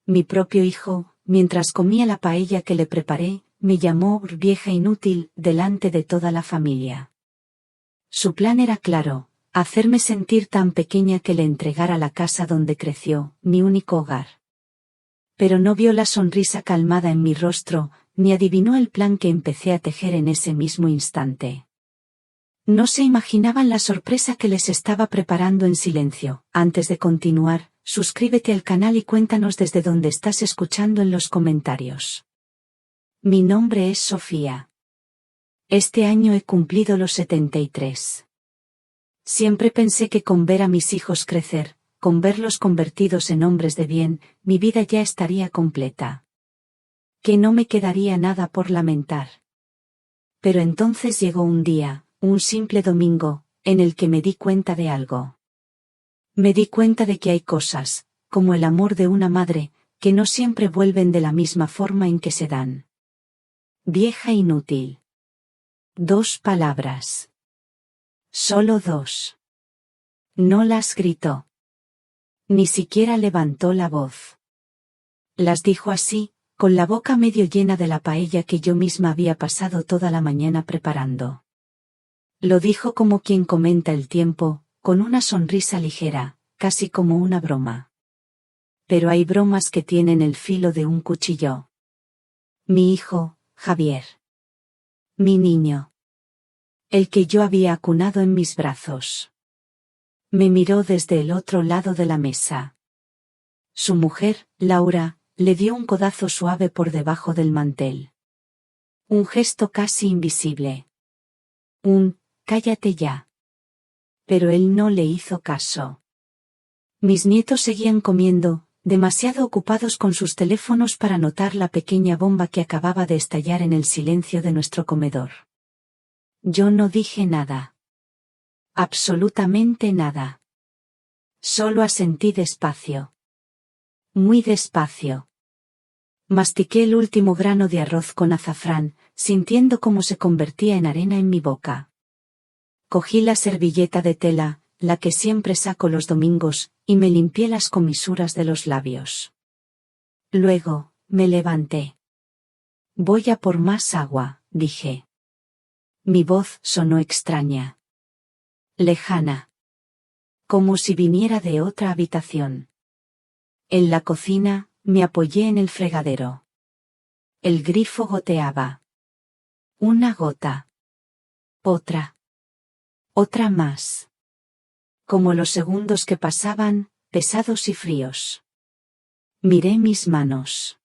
Mi propio hijo, mientras comía la paella que le preparé, me llamó vieja inútil delante de toda la familia. Su plan era claro, hacerme sentir tan pequeña que le entregara la casa donde creció, mi único hogar. Pero no vio la sonrisa calmada en mi rostro, ni adivinó el plan que empecé a tejer en ese mismo instante. No se imaginaban la sorpresa que les estaba preparando en silencio. Antes de continuar, suscríbete al canal y cuéntanos desde dónde estás escuchando en los comentarios. Mi nombre es Sofía. Este año he cumplido los 73. Siempre pensé que con ver a mis hijos crecer, con verlos convertidos en hombres de bien, mi vida ya estaría completa. Que no me quedaría nada por lamentar. Pero entonces llegó un día, un simple domingo, en el que me di cuenta de algo. Me di cuenta de que hay cosas, como el amor de una madre, que no siempre vuelven de la misma forma en que se dan. Vieja inútil. 2 palabras. Solo 2. No las gritó. Ni siquiera levantó la voz. Las dijo así, con la boca medio llena de la paella que yo misma había pasado toda la mañana preparando. Lo dijo como quien comenta el tiempo, con una sonrisa ligera, casi como una broma. Pero hay bromas que tienen el filo de un cuchillo. Mi hijo, Javier. Mi niño. El que yo había acunado en mis brazos. Me miró desde el otro lado de la mesa. Su mujer, Laura, le dio un codazo suave por debajo del mantel. Un gesto casi invisible. Cállate ya. Pero él no le hizo caso. Mis nietos seguían comiendo, demasiado ocupados con sus teléfonos para notar la pequeña bomba que acababa de estallar en el silencio de nuestro comedor. Yo no dije nada. Absolutamente nada. Solo asentí despacio. Muy despacio. Mastiqué el último grano de arroz con azafrán, sintiendo cómo se convertía en arena en mi boca. Cogí la servilleta de tela, la que siempre saco los domingos, y me limpié las comisuras de los labios. Luego, me levanté. Voy a por más agua, dije. Mi voz sonó extraña. Lejana. Como si viniera de otra habitación. En la cocina, me apoyé en el fregadero. El grifo goteaba. Una gota. Otra. Otra más. Como los segundos que pasaban, pesados y fríos. Miré mis manos.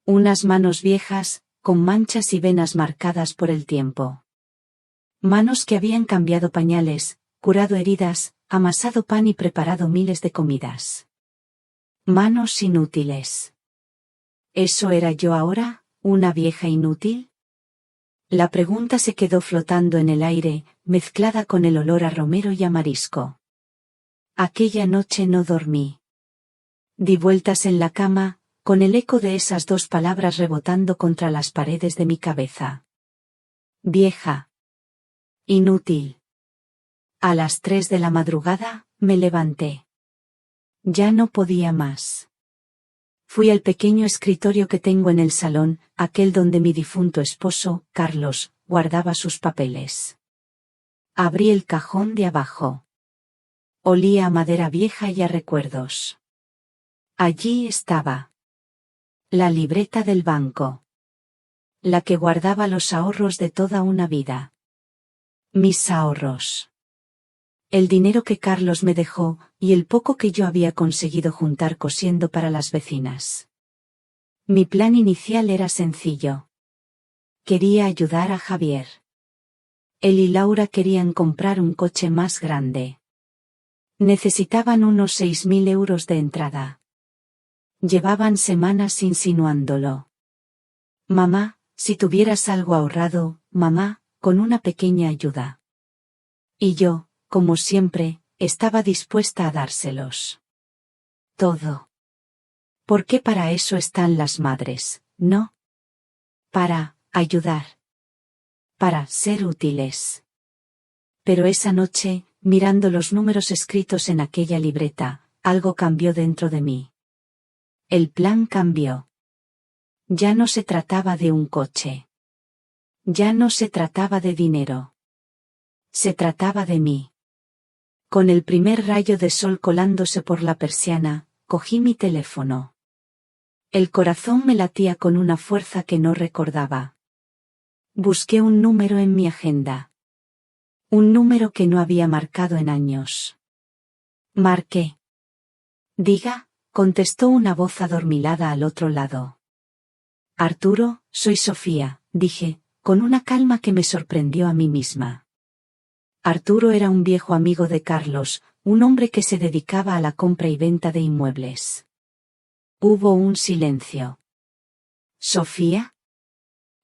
Unas manos viejas, con manchas y venas marcadas por el tiempo. Manos que habían cambiado pañales, curado heridas, amasado pan y preparado miles de comidas. Manos inútiles. ¿Eso era yo ahora, una vieja inútil? La pregunta se quedó flotando en el aire, mezclada con el olor a romero y a marisco. Aquella noche no dormí. Di vueltas en la cama, con el eco de esas 2 palabras rebotando contra las paredes de mi cabeza. Vieja. Inútil. A las 3 de la madrugada, me levanté. Ya no podía más. Fui al pequeño escritorio que tengo en el salón, aquel donde mi difunto esposo, Carlos, guardaba sus papeles. Abrí el cajón de abajo. Olía a madera vieja y a recuerdos. Allí estaba. La libreta del banco. La que guardaba los ahorros de toda una vida. Mis ahorros. El dinero que Carlos me dejó, y el poco que yo había conseguido juntar cosiendo para las vecinas. Mi plan inicial era sencillo. Quería ayudar a Javier. Él y Laura querían comprar un coche más grande. Necesitaban unos 6.000 euros de entrada. Llevaban semanas insinuándolo. Mamá, si tuvieras algo ahorrado, mamá, con una pequeña ayuda. Y yo, como siempre, estaba dispuesta a dárselos. Todo. Porque para eso están las madres, ¿no? Para ayudar. Para ser útiles. Pero esa noche, mirando los números escritos en aquella libreta, algo cambió dentro de mí. El plan cambió. Ya no se trataba de un coche. Ya no se trataba de dinero. Se trataba de mí. Con el primer rayo de sol colándose por la persiana, cogí mi teléfono. El corazón me latía con una fuerza que no recordaba. Busqué un número en mi agenda. Un número que no había marcado en años. Marqué. Diga, contestó una voz adormilada al otro lado. Arturo, soy Sofía, dije, con una calma que me sorprendió a mí misma. Arturo era un viejo amigo de Carlos, un hombre que se dedicaba a la compra y venta de inmuebles. Hubo un silencio. ¿Sofía?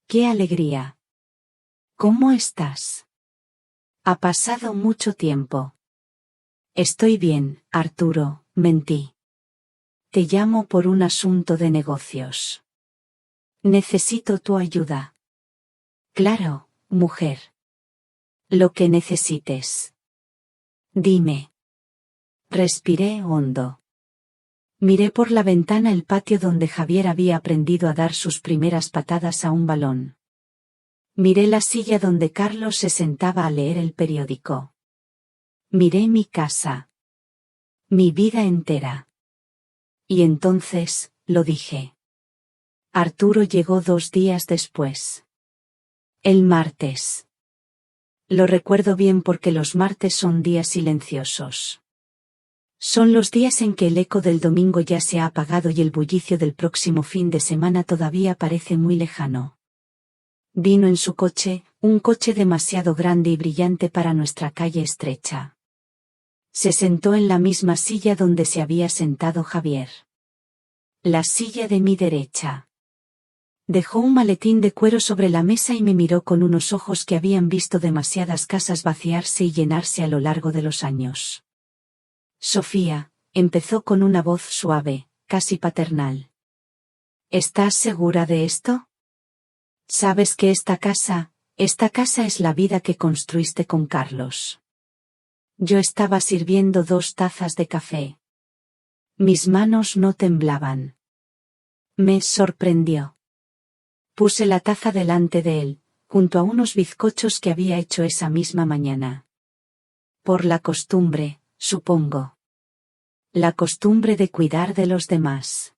¡Qué alegría! ¿Cómo estás? Ha pasado mucho tiempo. Estoy bien, Arturo, mentí. Te llamo por un asunto de negocios. Necesito tu ayuda. Claro, mujer. Lo que necesites. Dime. Respiré hondo. Miré por la ventana el patio donde Javier había aprendido a dar sus primeras patadas a un balón. Miré la silla donde Carlos se sentaba a leer el periódico. Miré mi casa. Mi vida entera. Y entonces, lo dije. Arturo llegó 2 días después. El martes. Lo recuerdo bien porque los martes son días silenciosos. Son los días en que el eco del domingo ya se ha apagado y el bullicio del próximo fin de semana todavía parece muy lejano. Vino en su coche, un coche demasiado grande y brillante para nuestra calle estrecha. Se sentó en la misma silla donde se había sentado Javier. La silla de mi derecha. Dejó un maletín de cuero sobre la mesa y me miró con unos ojos que habían visto demasiadas casas vaciarse y llenarse a lo largo de los años. Sofía, empezó con una voz suave, casi paternal. ¿Estás segura de esto? Sabes que esta casa es la vida que construiste con Carlos. Yo estaba sirviendo 2 tazas de café. Mis manos no temblaban. Me sorprendió. Puse la taza delante de él, junto a unos bizcochos que había hecho esa misma mañana. Por la costumbre, supongo. La costumbre de cuidar de los demás.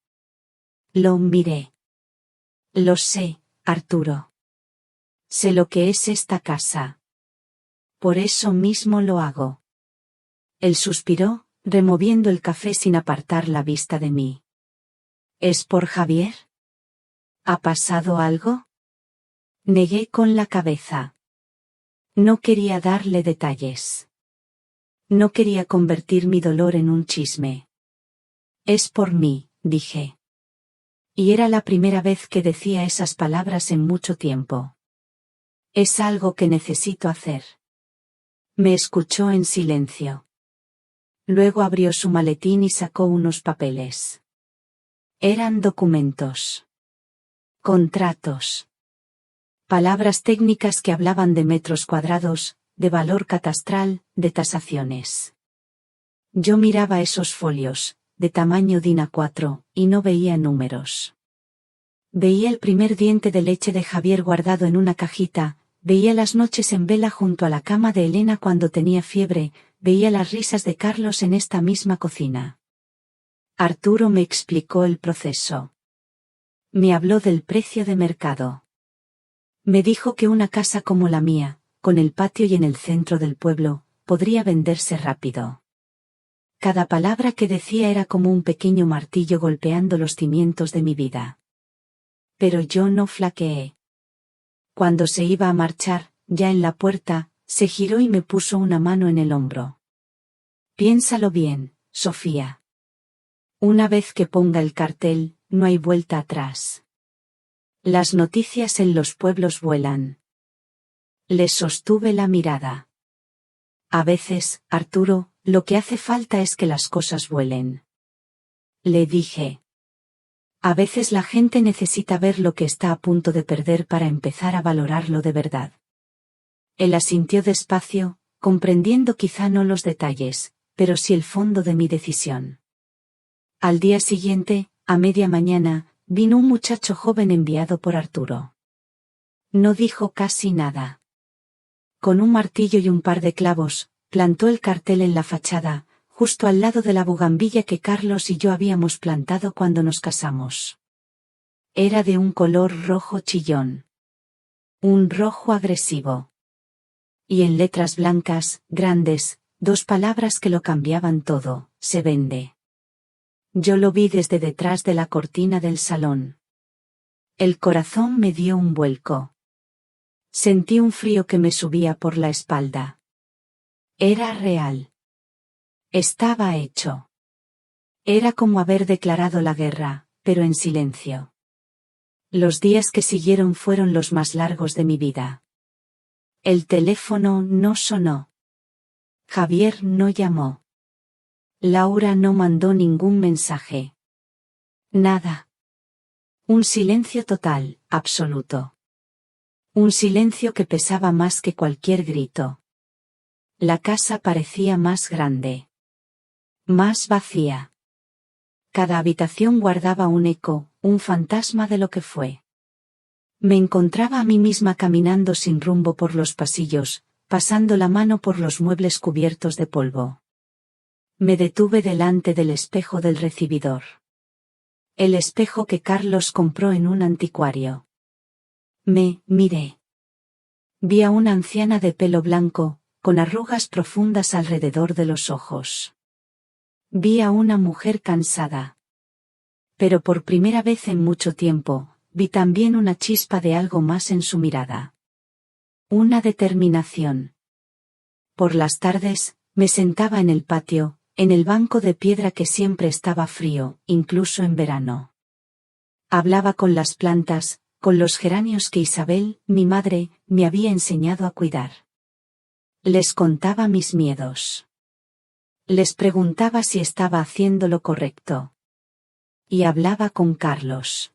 Lo miré. Lo sé, Arturo. Sé lo que es esta casa. Por eso mismo lo hago. Él suspiró, removiendo el café sin apartar la vista de mí. ¿Es por Javier? ¿Ha pasado algo? Negué con la cabeza. No quería darle detalles. No quería convertir mi dolor en un chisme. Es por mí, dije. Y era la primera vez que decía esas palabras en mucho tiempo. Es algo que necesito hacer. Me escuchó en silencio. Luego abrió su maletín y sacó unos papeles. Eran documentos. Contratos. Palabras técnicas que hablaban de metros cuadrados, de valor catastral, de tasaciones. Yo miraba esos folios, de tamaño DIN A4, y no veía números. Veía el primer diente de leche de Javier guardado en una cajita, veía las noches en vela junto a la cama de Elena cuando tenía fiebre, veía las risas de Carlos en esta misma cocina. Arturo me explicó el proceso. Me habló del precio de mercado. Me dijo que una casa como la mía, con el patio y en el centro del pueblo, podría venderse rápido. Cada palabra que decía era como un pequeño martillo golpeando los cimientos de mi vida. Pero yo no flaqueé. Cuando se iba a marchar, ya en la puerta, se giró y me puso una mano en el hombro. Piénsalo bien, Sofía. Una vez que ponga el cartel, no hay vuelta atrás. Las noticias en los pueblos vuelan. Le sostuve la mirada. A veces, Arturo, lo que hace falta es que las cosas vuelen. Le dije. A veces la gente necesita ver lo que está a punto de perder para empezar a valorarlo de verdad. Él asintió despacio, comprendiendo quizá no los detalles, pero sí el fondo de mi decisión. Al día siguiente, A media mañana, vino un muchacho joven enviado por Arturo. No dijo casi nada. Con un martillo y un par de clavos, plantó el cartel en la fachada, justo al lado de la bugambilla que Carlos y yo habíamos plantado cuando nos casamos. Era de un color rojo chillón. Un rojo agresivo. Y en letras blancas, grandes, 2 palabras que lo cambiaban todo: se vende. Yo lo vi desde detrás de la cortina del salón. El corazón me dio un vuelco. Sentí un frío que me subía por la espalda. Era real. Estaba hecho. Era como haber declarado la guerra, pero en silencio. Los días que siguieron fueron los más largos de mi vida. El teléfono no sonó. Javier no llamó. Laura no mandó ningún mensaje. Nada. Un silencio total, absoluto. Un silencio que pesaba más que cualquier grito. La casa parecía más grande. Más vacía. Cada habitación guardaba un eco, un fantasma de lo que fue. Me encontraba a mí misma caminando sin rumbo por los pasillos, pasando la mano por los muebles cubiertos de polvo. Me detuve delante del espejo del recibidor. El espejo que Carlos compró en un anticuario. Me miré. Vi a una anciana de pelo blanco, con arrugas profundas alrededor de los ojos. Vi a una mujer cansada. Pero por primera vez en mucho tiempo, vi también una chispa de algo más en su mirada. Una determinación. Por las tardes, me sentaba en el patio, en el banco de piedra que siempre estaba frío, incluso en verano. Hablaba con las plantas, con los geranios que Isabel, mi madre, me había enseñado a cuidar. Les contaba mis miedos. Les preguntaba si estaba haciendo lo correcto. Y hablaba con Carlos.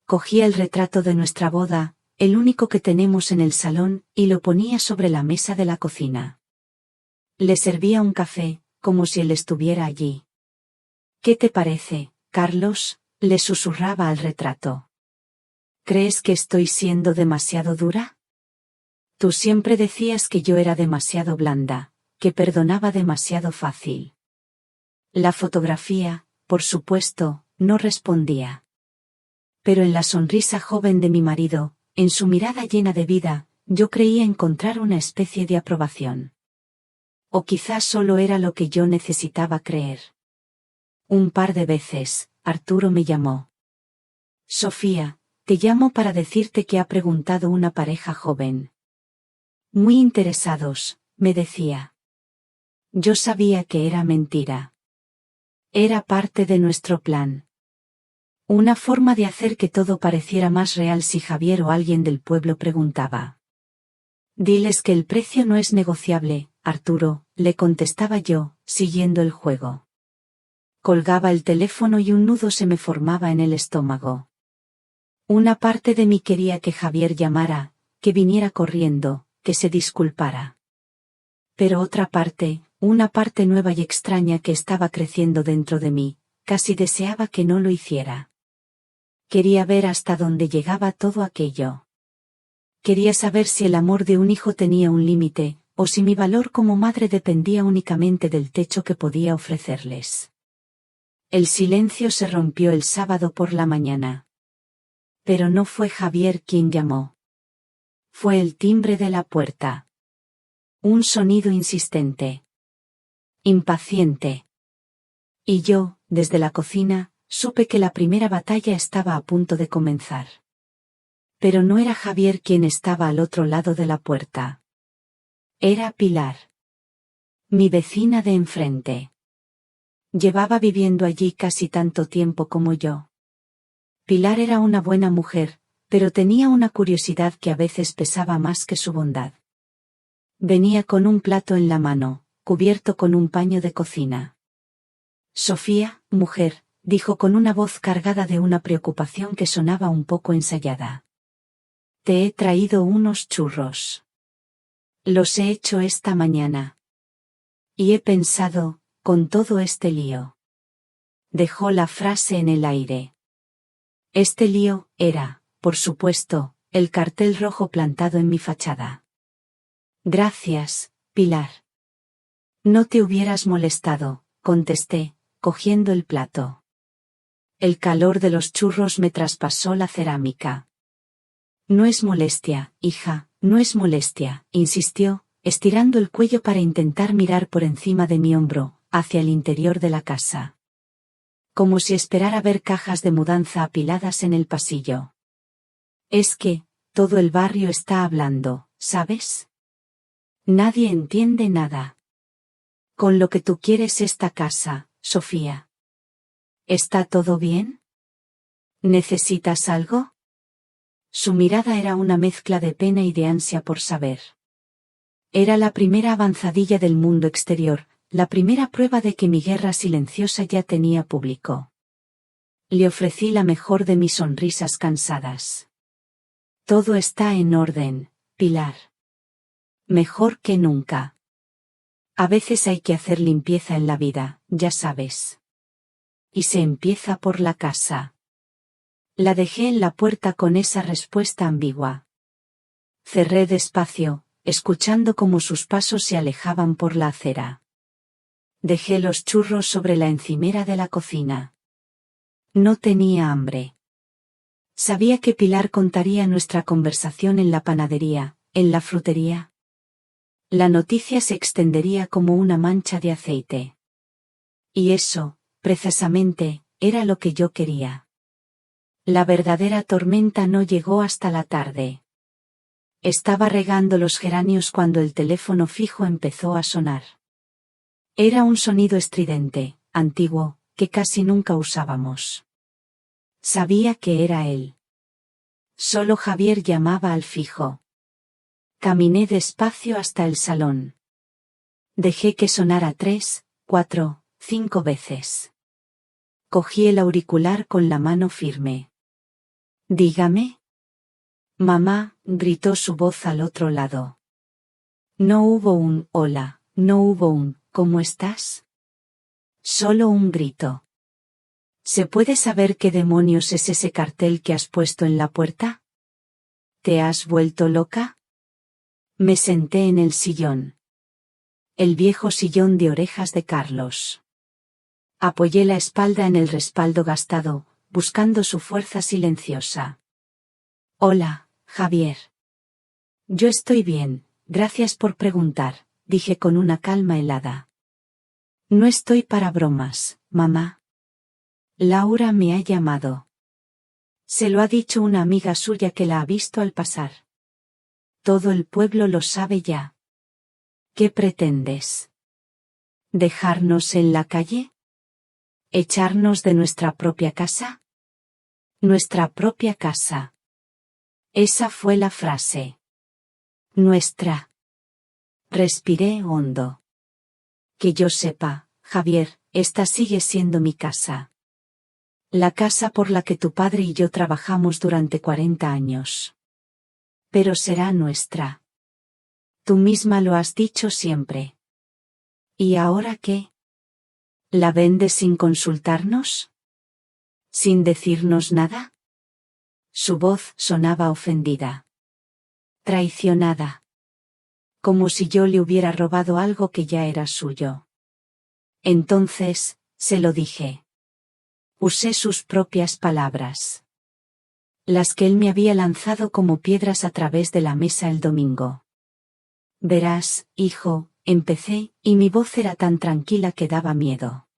Cogía el retrato de nuestra boda, el único que tenemos en el salón, y lo ponía sobre la mesa de la cocina. Le servía un café, como si él estuviera allí. ¿Qué te parece, Carlos?, le susurraba al retrato. ¿Crees que estoy siendo demasiado dura? Tú siempre decías que yo era demasiado blanda, que perdonaba demasiado fácil. La fotografía, por supuesto, no respondía. Pero en la sonrisa joven de mi marido, en su mirada llena de vida, yo creía encontrar una especie de aprobación. O quizás solo era lo que yo necesitaba creer. Un par de veces, Arturo me llamó. Sofía, te llamo para decirte que ha preguntado una pareja joven. Muy interesados, me decía. Yo sabía que era mentira. Era parte de nuestro plan. Una forma de hacer que todo pareciera más real si Javier o alguien del pueblo preguntaba. Diles que el precio no es negociable, Arturo, le contestaba yo, siguiendo el juego. Colgaba el teléfono y un nudo se me formaba en el estómago. Una parte de mí quería que Javier llamara, que viniera corriendo, que se disculpara. Pero otra parte, una parte nueva y extraña que estaba creciendo dentro de mí, casi deseaba que no lo hiciera. Quería ver hasta dónde llegaba todo aquello. Quería saber si el amor de un hijo tenía un límite, o si mi valor como madre dependía únicamente del techo que podía ofrecerles. El silencio se rompió el sábado por la mañana. Pero no fue Javier quien llamó. Fue el timbre de la puerta. Un sonido insistente. Impaciente. Y yo, desde la cocina, supe que la primera batalla estaba a punto de comenzar. Pero no era Javier quien estaba al otro lado de la puerta. Era Pilar. Mi vecina de enfrente. Llevaba viviendo allí casi tanto tiempo como yo. Pilar era una buena mujer, pero tenía una curiosidad que a veces pesaba más que su bondad. Venía con un plato en la mano, cubierto con un paño de cocina. Sofía, mujer, dijo con una voz cargada de una preocupación que sonaba un poco ensayada. Te he traído unos churros. Los he hecho esta mañana. Y he pensado, con todo este lío. Dejó la frase en el aire. Este lío era, por supuesto, el cartel rojo plantado en mi fachada. Gracias, Pilar. No te hubieras molestado, contesté, cogiendo el plato. El calor de los churros me traspasó la cerámica. No es molestia, hija, no es molestia, insistió, estirando el cuello para intentar mirar por encima de mi hombro, hacia el interior de la casa. Como si esperara ver cajas de mudanza apiladas en el pasillo. Es que, todo el barrio está hablando, ¿sabes? Nadie entiende nada. Con lo que tú quieres esta casa, Sofía. ¿Está todo bien? ¿Necesitas algo? Su mirada era una mezcla de pena y de ansia por saber. Era la primera avanzadilla del mundo exterior, la primera prueba de que mi guerra silenciosa ya tenía público. Le ofrecí la mejor de mis sonrisas cansadas. Todo está en orden, Pilar. Mejor que nunca. A veces hay que hacer limpieza en la vida, ya sabes. Y se empieza por la casa. La dejé en la puerta con esa respuesta ambigua. Cerré despacio, escuchando cómo sus pasos se alejaban por la acera. Dejé los churros sobre la encimera de la cocina. No tenía hambre. Sabía que Pilar contaría nuestra conversación en la panadería, en la frutería. La noticia se extendería como una mancha de aceite. Y eso, precisamente, era lo que yo quería. La verdadera tormenta no llegó hasta la tarde. Estaba regando los geranios cuando el teléfono fijo empezó a sonar. Era un sonido estridente, antiguo, que casi nunca usábamos. Sabía que era él. Solo Javier llamaba al fijo. Caminé despacio hasta el salón. Dejé que sonara 3, 4, 5 veces. Cogí el auricular con la mano firme. Dígame. Mamá, gritó su voz al otro lado. No hubo un hola, no hubo un ¿cómo estás? Solo un grito. ¿Se puede saber qué demonios es ese cartel que has puesto en la puerta? ¿Te has vuelto loca? Me senté en el sillón. El viejo sillón de orejas de Carlos. Apoyé la espalda en el respaldo gastado, buscando su fuerza silenciosa. Hola, Javier. Yo estoy bien, gracias por preguntar, dije con una calma helada. No estoy para bromas, mamá. Laura me ha llamado. Se lo ha dicho una amiga suya que la ha visto al pasar. Todo el pueblo lo sabe ya. ¿Qué pretendes? ¿Dejarnos en la calle? ¿Echarnos de nuestra propia casa? Nuestra propia casa. Esa fue la frase. Nuestra. Respiré hondo. Que yo sepa, Javier, esta sigue siendo mi casa. La casa por la que tu padre y yo trabajamos durante 40 años. Pero será nuestra. Tú misma lo has dicho siempre. ¿Y ahora qué? ¿La vendes sin consultarnos? ¿Sin decirnos nada? Su voz sonaba ofendida. Traicionada. Como si yo le hubiera robado algo que ya era suyo. Entonces, se lo dije. Usé sus propias palabras. Las que él me había lanzado como piedras a través de la mesa el domingo. Verás, hijo, empecé, y mi voz era tan tranquila que daba miedo.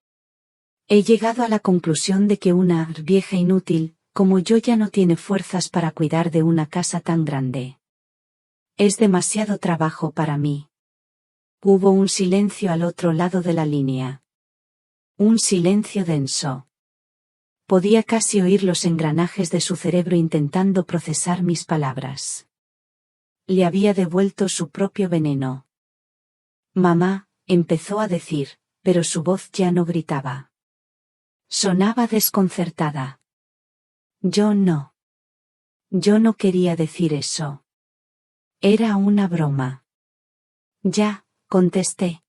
He llegado a la conclusión de que una vieja inútil, como yo ya no tiene fuerzas para cuidar de una casa tan grande. Es demasiado trabajo para mí. Hubo un silencio al otro lado de la línea. Un silencio denso. Podía casi oír los engranajes de su cerebro intentando procesar mis palabras. Le había devuelto su propio veneno. Mamá, empezó a decir, pero su voz ya no gritaba. Sonaba desconcertada. Yo no. Yo no quería decir eso. Era una broma. Ya, contesté.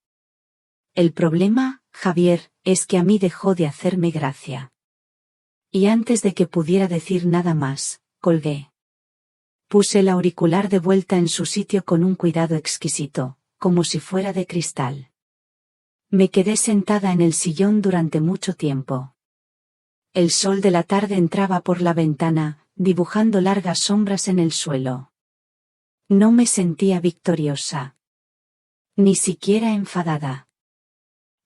El problema, Javier, es que a mí dejó de hacerme gracia. Y antes de que pudiera decir nada más, colgué. Puse el auricular de vuelta en su sitio con un cuidado exquisito, como si fuera de cristal. Me quedé sentada en el sillón durante mucho tiempo. El sol de la tarde entraba por la ventana, dibujando largas sombras en el suelo. No me sentía victoriosa. Ni siquiera enfadada.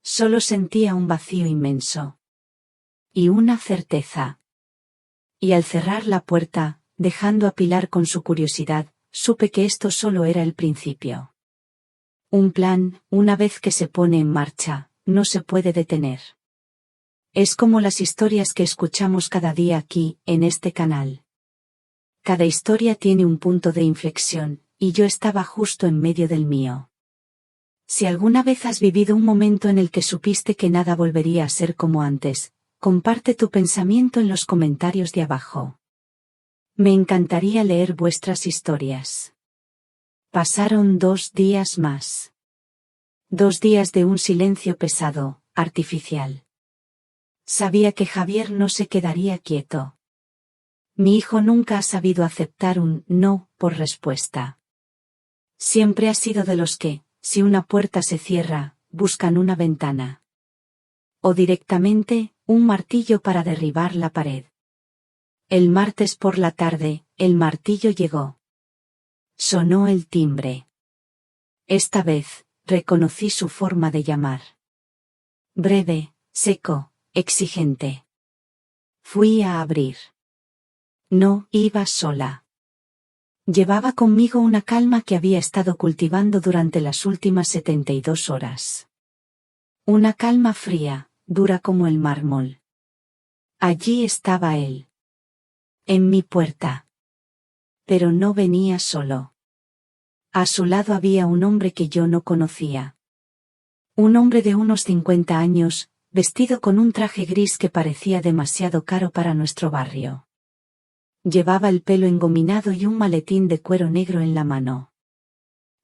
Solo sentía un vacío inmenso. Y una certeza. Y al cerrar la puerta, dejando a Pilar con su curiosidad, supe que esto solo era el principio. Un plan, una vez que se pone en marcha, no se puede detener. Es como las historias que escuchamos cada día aquí, en este canal. Cada historia tiene un punto de inflexión, y yo estaba justo en medio del mío. Si alguna vez has vivido un momento en el que supiste que nada volvería a ser como antes, comparte tu pensamiento en los comentarios de abajo. Me encantaría leer vuestras historias. Pasaron 2 días más. 2 días de un silencio pesado, artificial. Sabía que Javier no se quedaría quieto. Mi hijo nunca ha sabido aceptar un no por respuesta. Siempre ha sido de los que, si una puerta se cierra, buscan una ventana. O directamente, un martillo para derribar la pared. El martes por la tarde, el martillo llegó. Sonó el timbre. Esta vez, reconocí su forma de llamar. Breve, seco, exigente. Fui a abrir. No iba sola. Llevaba conmigo una calma que había estado cultivando durante las últimas 72 horas. Una calma fría, dura como el mármol. Allí estaba él. En mi puerta. Pero no venía solo. A su lado había un hombre que yo no conocía. Un hombre de unos 50 años, vestido con un traje gris que parecía demasiado caro para nuestro barrio. Llevaba el pelo engominado y un maletín de cuero negro en la mano.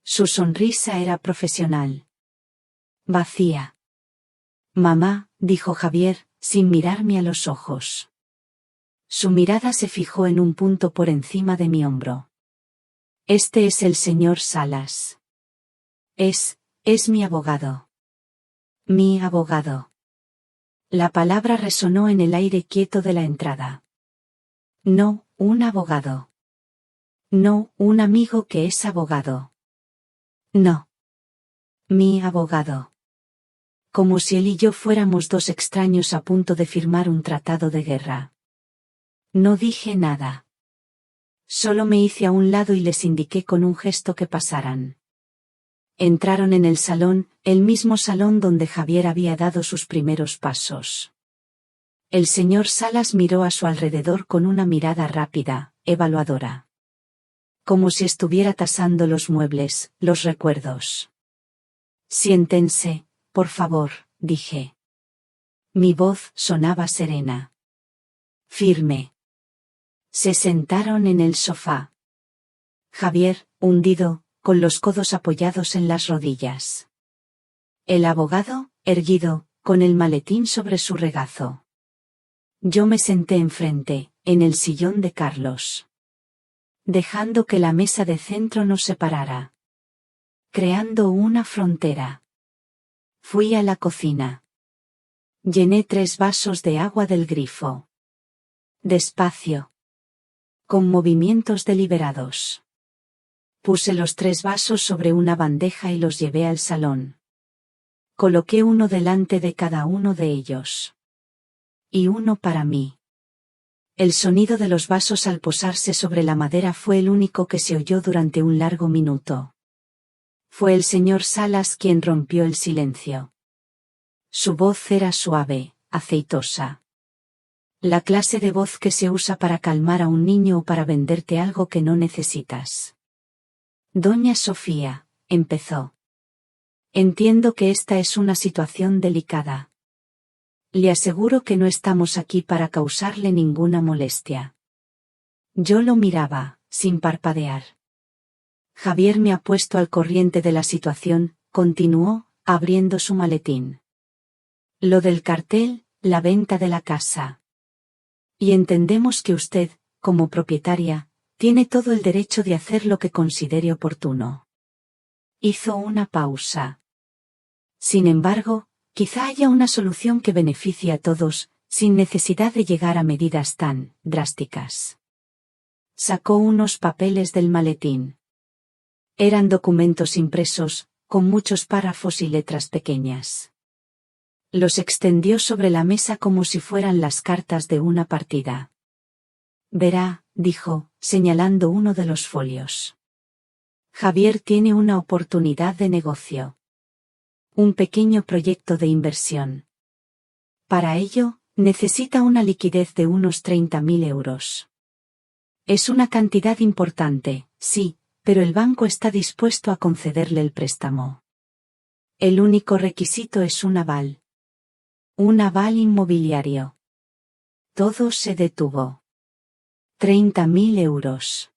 Su sonrisa era profesional. Vacía. Mamá, dijo Javier, sin mirarme a los ojos. Su mirada se fijó en un punto por encima de mi hombro. Este es el señor Salas. Es mi abogado. Mi abogado. La palabra resonó en el aire quieto de la entrada. No, un abogado. No, un amigo que es abogado. No. Mi abogado. Como si él y yo fuéramos 2 extraños a punto de firmar un tratado de guerra. No dije nada. Solo me hice a un lado y les indiqué con un gesto que pasaran. Entraron en el salón, el mismo salón donde Javier había dado sus primeros pasos. El señor Salas miró a su alrededor con una mirada rápida, evaluadora. Como si estuviera tasando los muebles, los recuerdos. Siéntense, por favor, dije. Mi voz sonaba serena. Firme. Se sentaron en el sofá. Javier, hundido, con los codos apoyados en las rodillas. El abogado, erguido, con el maletín sobre su regazo. Yo me senté enfrente, en el sillón de Carlos. Dejando que la mesa de centro nos separara. Creando una frontera. Fui a la cocina. Llené 3 vasos de agua del grifo. Despacio. Con movimientos deliberados. Puse los 3 vasos sobre una bandeja y los llevé al salón. Coloqué uno delante de cada uno de ellos. Y uno para mí. El sonido de los vasos al posarse sobre la madera fue el único que se oyó durante un largo minuto. Fue el señor Salas quien rompió el silencio. Su voz era suave, aceitosa. La clase de voz que se usa para calmar a un niño o para venderte algo que no necesitas. Doña Sofía, empezó. Entiendo que esta es una situación delicada. Le aseguro que no estamos aquí para causarle ninguna molestia. Yo lo miraba, sin parpadear. Javier me ha puesto al corriente de la situación, continuó, abriendo su maletín. Lo del cartel, la venta de la casa. Y entendemos que usted, como propietaria, tiene todo el derecho de hacer lo que considere oportuno. Hizo una pausa. Sin embargo, quizá haya una solución que beneficie a todos, sin necesidad de llegar a medidas tan drásticas. Sacó unos papeles del maletín. Eran documentos impresos, con muchos párrafos y letras pequeñas. Los extendió sobre la mesa como si fueran las cartas de una partida. Verá, dijo, señalando uno de los folios. Javier tiene una oportunidad de negocio. Un pequeño proyecto de inversión. Para ello, necesita una liquidez de unos 30.000 euros. Es una cantidad importante, sí, pero el banco está dispuesto a concederle el préstamo. El único requisito es un aval. Un aval inmobiliario. Todo se detuvo. 30.000 euros.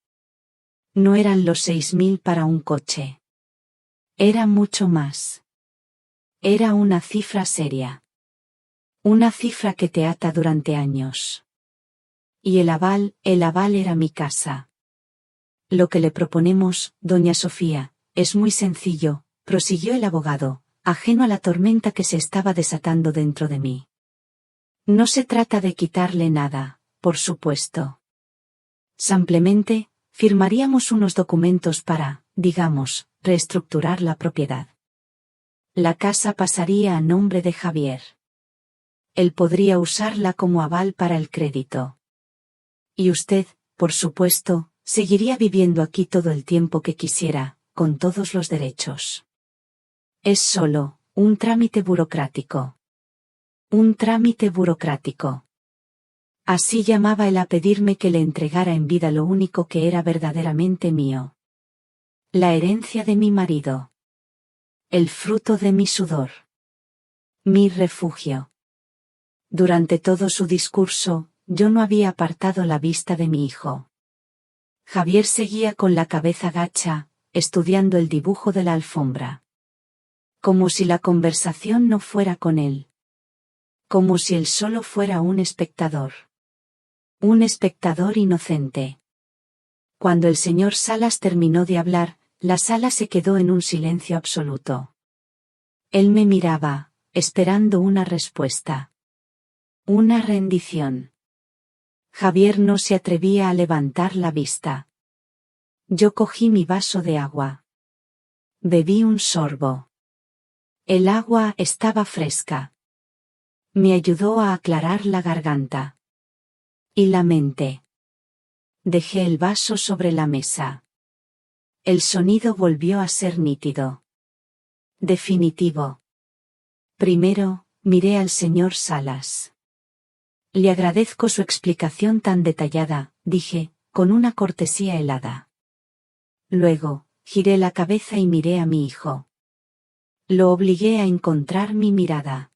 No eran los 6.000 para un coche. Era mucho más. Era una cifra seria. Una cifra que te ata durante años. Y el aval era mi casa. Lo que le proponemos, doña Sofía, es muy sencillo, prosiguió el abogado, ajeno a la tormenta que se estaba desatando dentro de mí. No se trata de quitarle nada, por supuesto. Simplemente, firmaríamos unos documentos para, digamos, reestructurar la propiedad. La casa pasaría a nombre de Javier. Él podría usarla como aval para el crédito. Y usted, por supuesto, seguiría viviendo aquí todo el tiempo que quisiera, con todos los derechos. Es solo un trámite burocrático. Un trámite burocrático. Así llamaba él a pedirme que le entregara en vida lo único que era verdaderamente mío. La herencia de mi marido. El fruto de mi sudor. Mi refugio. Durante todo su discurso, yo no había apartado la vista de mi hijo. Javier seguía con la cabeza gacha, estudiando el dibujo de la alfombra. Como si la conversación no fuera con él. Como si él solo fuera un espectador. Un espectador inocente. Cuando el señor Salas terminó de hablar, la sala se quedó en un silencio absoluto. Él me miraba, esperando una respuesta. Una rendición. Javier no se atrevía a levantar la vista. Yo cogí mi vaso de agua. Bebí un sorbo. El agua estaba fresca. Me ayudó a aclarar la garganta. Y la mente. Dejé el vaso sobre la mesa. El sonido volvió a ser nítido. Definitivo. Primero, miré al señor Salas. Le agradezco su explicación tan detallada, dije, con una cortesía helada. Luego, giré la cabeza y miré a mi hijo. Lo obligué a encontrar mi mirada.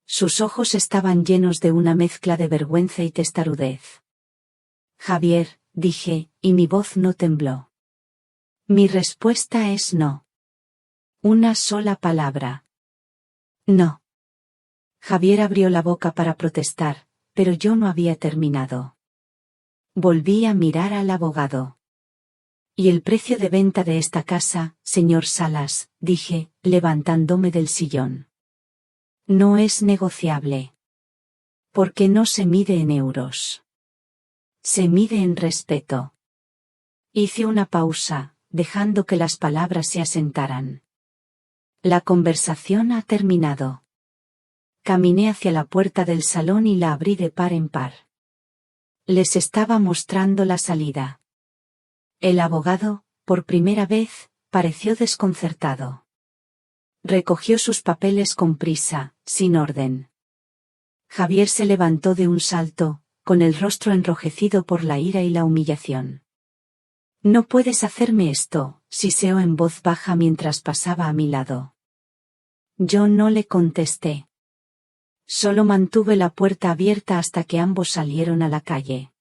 Sus ojos estaban llenos de una mezcla de vergüenza y testarudez. Javier, dije, y mi voz no tembló. Mi respuesta es no. Una sola palabra. No. Javier abrió la boca para protestar, pero yo no había terminado. Volví a mirar al abogado. Y el precio de venta de esta casa, señor Salas, dije, levantándome del sillón. No es negociable. Porque no se mide en euros. Se mide en respeto. Hice una pausa, dejando que las palabras se asentaran. La conversación ha terminado. Caminé hacia la puerta del salón y la abrí de par en par. Les estaba mostrando la salida. El abogado, por primera vez, pareció desconcertado. Recogió sus papeles con prisa, sin orden. Javier se levantó de un salto, con el rostro enrojecido por la ira y la humillación. No puedes hacerme esto, siseó en voz baja mientras pasaba a mi lado. Yo no le contesté. Solo mantuve la puerta abierta hasta que ambos salieron a la calle.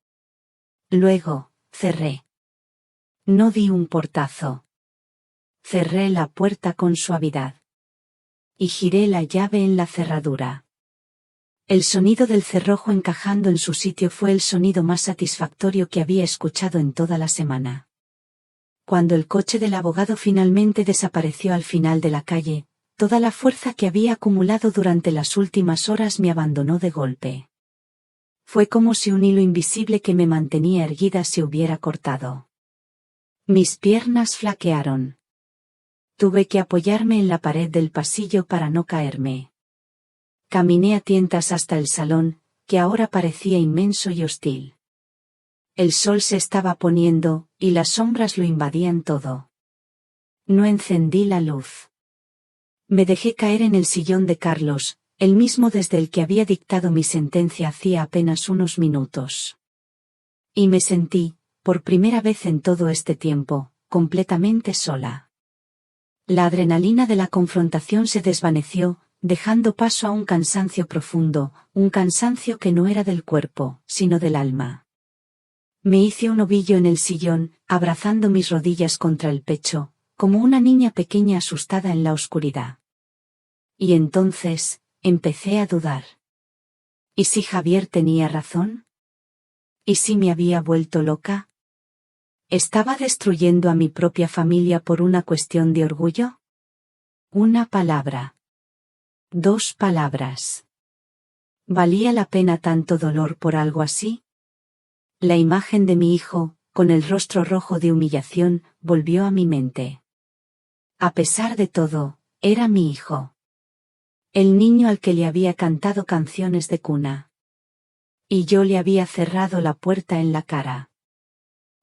Luego, cerré. No di un portazo. Cerré la puerta con suavidad. y giré la llave en la cerradura. El sonido del cerrojo encajando en su sitio fue el sonido más satisfactorio que había escuchado en toda la semana. Cuando el coche del abogado finalmente desapareció al final de la calle, toda la fuerza que había acumulado durante las últimas horas me abandonó de golpe. Fue como si un hilo invisible que me mantenía erguida se hubiera cortado. Mis piernas flaquearon. Tuve que apoyarme en la pared del pasillo para no caerme. Caminé a tientas hasta el salón, que ahora parecía inmenso y hostil. El sol se estaba poniendo, y las sombras lo invadían todo. No encendí la luz. Me dejé caer en el sillón de Carlos, el mismo desde el que había dictado mi sentencia hacía apenas unos minutos. Y me sentí, por primera vez en todo este tiempo, completamente sola. La adrenalina de la confrontación se desvaneció, dejando paso a un cansancio profundo, un cansancio que no era del cuerpo, sino del alma. Me hice un ovillo en el sillón, abrazando mis rodillas contra el pecho, como una niña pequeña asustada en la oscuridad. Y entonces, empecé a dudar. ¿Y si Javier tenía razón? ¿Y si me había vuelto loca? ¿Estaba destruyendo a mi propia familia por una cuestión de orgullo? Una palabra. 2 palabras. ¿Valía la pena tanto dolor por algo así? La imagen de mi hijo, con el rostro rojo de humillación, volvió a mi mente. A pesar de todo, era mi hijo. El niño al que le había cantado canciones de cuna. Y yo le había cerrado la puerta en la cara.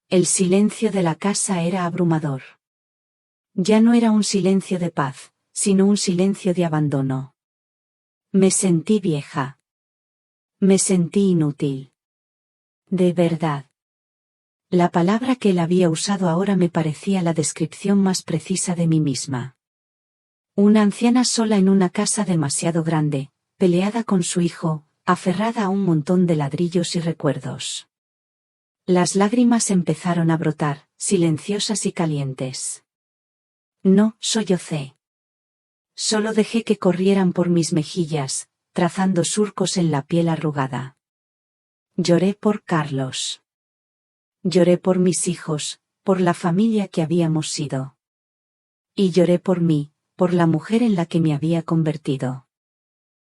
El silencio de la casa era abrumador. Ya no era un silencio de paz, sino un silencio de abandono. Me sentí vieja. Me sentí inútil. De verdad. La palabra que él había usado ahora me parecía la descripción más precisa de mí misma. Una anciana sola en una casa demasiado grande, peleada con su hijo, aferrada a un montón de ladrillos y recuerdos. Las lágrimas empezaron a brotar, silenciosas y calientes. No sollocé. Solo dejé que corrieran por mis mejillas, trazando surcos en la piel arrugada. Lloré por Carlos. Lloré por mis hijos, por la familia que habíamos sido. Y lloré por mí, por la mujer en la que me había convertido.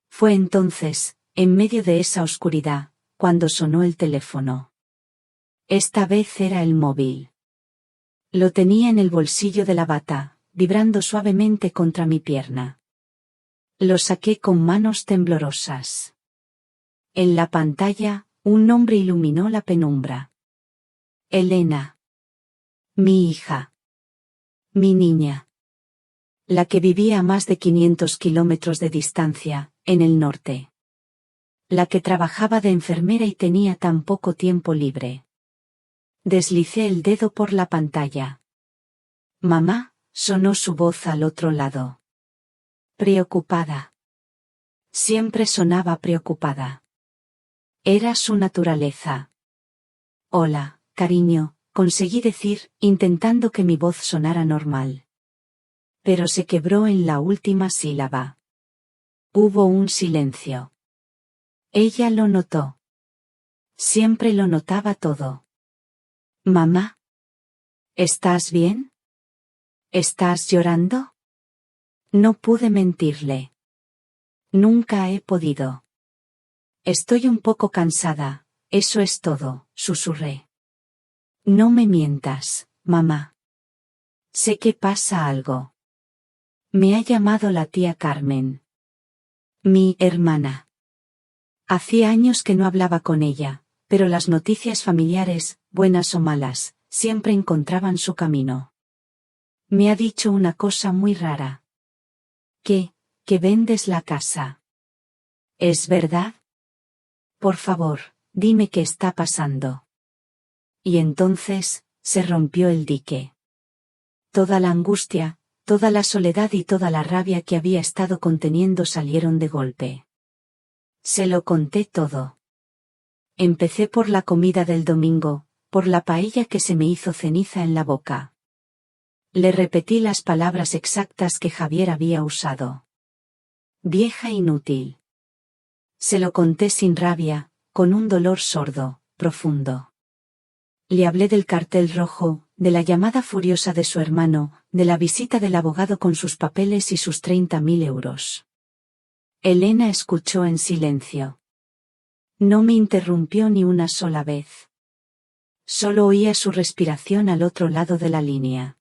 Fue entonces, en medio de esa oscuridad, cuando sonó el teléfono. Esta vez era el móvil. Lo tenía en el bolsillo de la bata, vibrando suavemente contra mi pierna. Lo saqué con manos temblorosas. En la pantalla, un nombre iluminó la penumbra. Elena. Mi hija. Mi niña. La que vivía a más de 500 kilómetros de distancia, en el norte. La que trabajaba de enfermera y tenía tan poco tiempo libre. Deslicé el dedo por la pantalla. Mamá, sonó su voz al otro lado. Preocupada. Siempre sonaba preocupada. Era su naturaleza. Hola, cariño, conseguí decir, intentando que mi voz sonara normal. Pero se quebró en la última sílaba. Hubo un silencio. Ella lo notó. Siempre lo notaba todo. Mamá. ¿Estás bien? ¿Estás llorando? No pude mentirle. Nunca he podido. Estoy un poco cansada, eso es todo, susurré. No me mientas, mamá. Sé que pasa algo. Me ha llamado la tía Carmen. Mi hermana. Hacía años que no hablaba con ella, pero las noticias familiares, buenas o malas, siempre encontraban su camino. Me ha dicho una cosa muy rara. Que vendes la casa. ¿Es verdad? Por favor, dime qué está pasando. Y entonces, se rompió el dique. Toda la angustia, toda la soledad y toda la rabia que había estado conteniendo salieron de golpe. Se lo conté todo. Empecé por la comida del domingo, por la paella que se me hizo ceniza en la boca. Le repetí las palabras exactas que Javier había usado. Vieja inútil. Se lo conté sin rabia, con un dolor sordo, profundo. Le hablé del cartel rojo, de la llamada furiosa de su hermano, de la visita del abogado con sus papeles y sus 30.000 euros. Elena escuchó en silencio. No me interrumpió ni una sola vez. Solo oía su respiración al otro lado de la línea.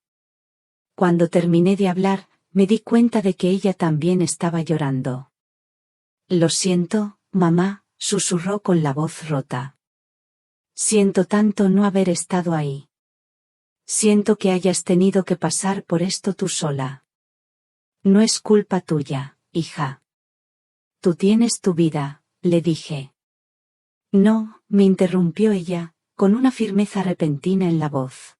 Cuando terminé de hablar, me di cuenta de que ella también estaba llorando. Lo siento, mamá, susurró con la voz rota. Siento tanto no haber estado ahí. Siento que hayas tenido que pasar por esto tú sola. No es culpa tuya, hija. Tú tienes tu vida, le dije. No, me interrumpió ella, con una firmeza repentina en la voz.